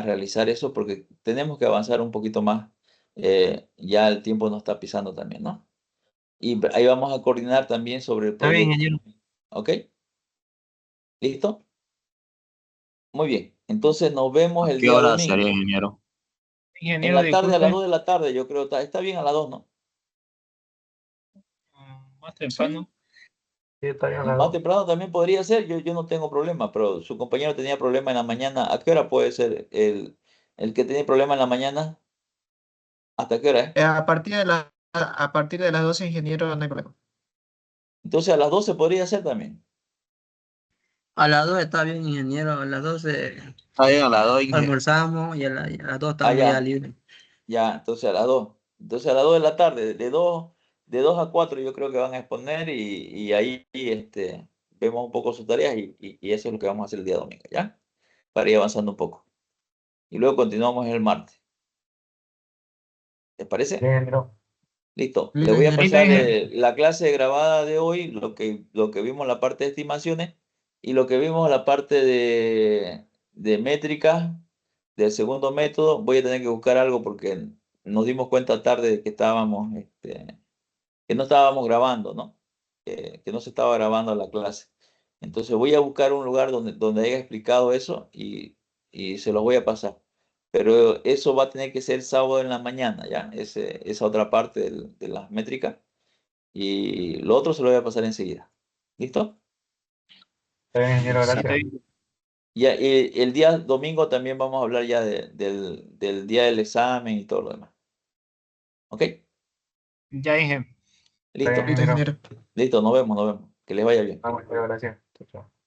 realizar eso porque tenemos que avanzar un poquito más. Ya el tiempo nos está pisando también, ¿no? Y ahí vamos a coordinar también sobre el Está bien, proyecto. ingeniero. ¿Ok? ¿Listo? Muy bien. Entonces nos vemos ¿A el qué día hora domingo. sería, ingeniero? En Ingeniero, la tarde, a las disculpe, 2 de la tarde, yo creo. Está bien a las 2, ¿no? más temprano. Sí, está bien, a las Más 2. temprano también podría ser. Yo no tengo problema, pero su compañero tenía problema en la mañana. ¿A qué hora puede ser el que tiene problema en la mañana? ¿Hasta qué hora, A partir de las 12, ingeniero, no hay problema. Entonces a las 12 podría ser también. A las 2 está bien, ingeniero. A las 12 Está bien, a las 2, Inge. almorzamos y y a las 2 Ah, estamos ya ya, libres. ya. Entonces a las 2. Entonces a las 2 de la tarde, de dos a 4 yo creo que van a exponer y ahí vemos un poco sus tareas y eso es lo que vamos a hacer el día domingo, ¿ya? Para ir avanzando un poco. Y luego continuamos el martes. ¿Les parece? Bien, ingeniero. Listo. Le Listo, voy a ingeniero. Listo, pasar ingeniero. la clase grabada de hoy, lo que vimos en la parte de estimaciones y lo que vimos en la parte de métricas del segundo método. Voy a tener que buscar algo porque nos dimos cuenta tarde de que que no estábamos grabando, ¿no? Que no se estaba grabando la clase. Entonces voy a buscar un lugar donde haya explicado eso y se los voy a pasar. Pero eso va a tener que ser sábado en la mañana, ¿ya? Esa otra parte de las métricas. Y lo otro se lo voy a pasar enseguida. ¿Listo? Está bien, ingeniero, Sí, está gracias. bien. Ya, el día domingo también vamos a hablar ya del día del examen y todo lo demás. ¿Ok? Ya, ingeniero. Está bien, Listo. Listo, ingeniero. ingeniero. Listo, nos vemos, nos vemos. Que les vaya bien. Vamos, ingeniero, gracias. Chao, chao.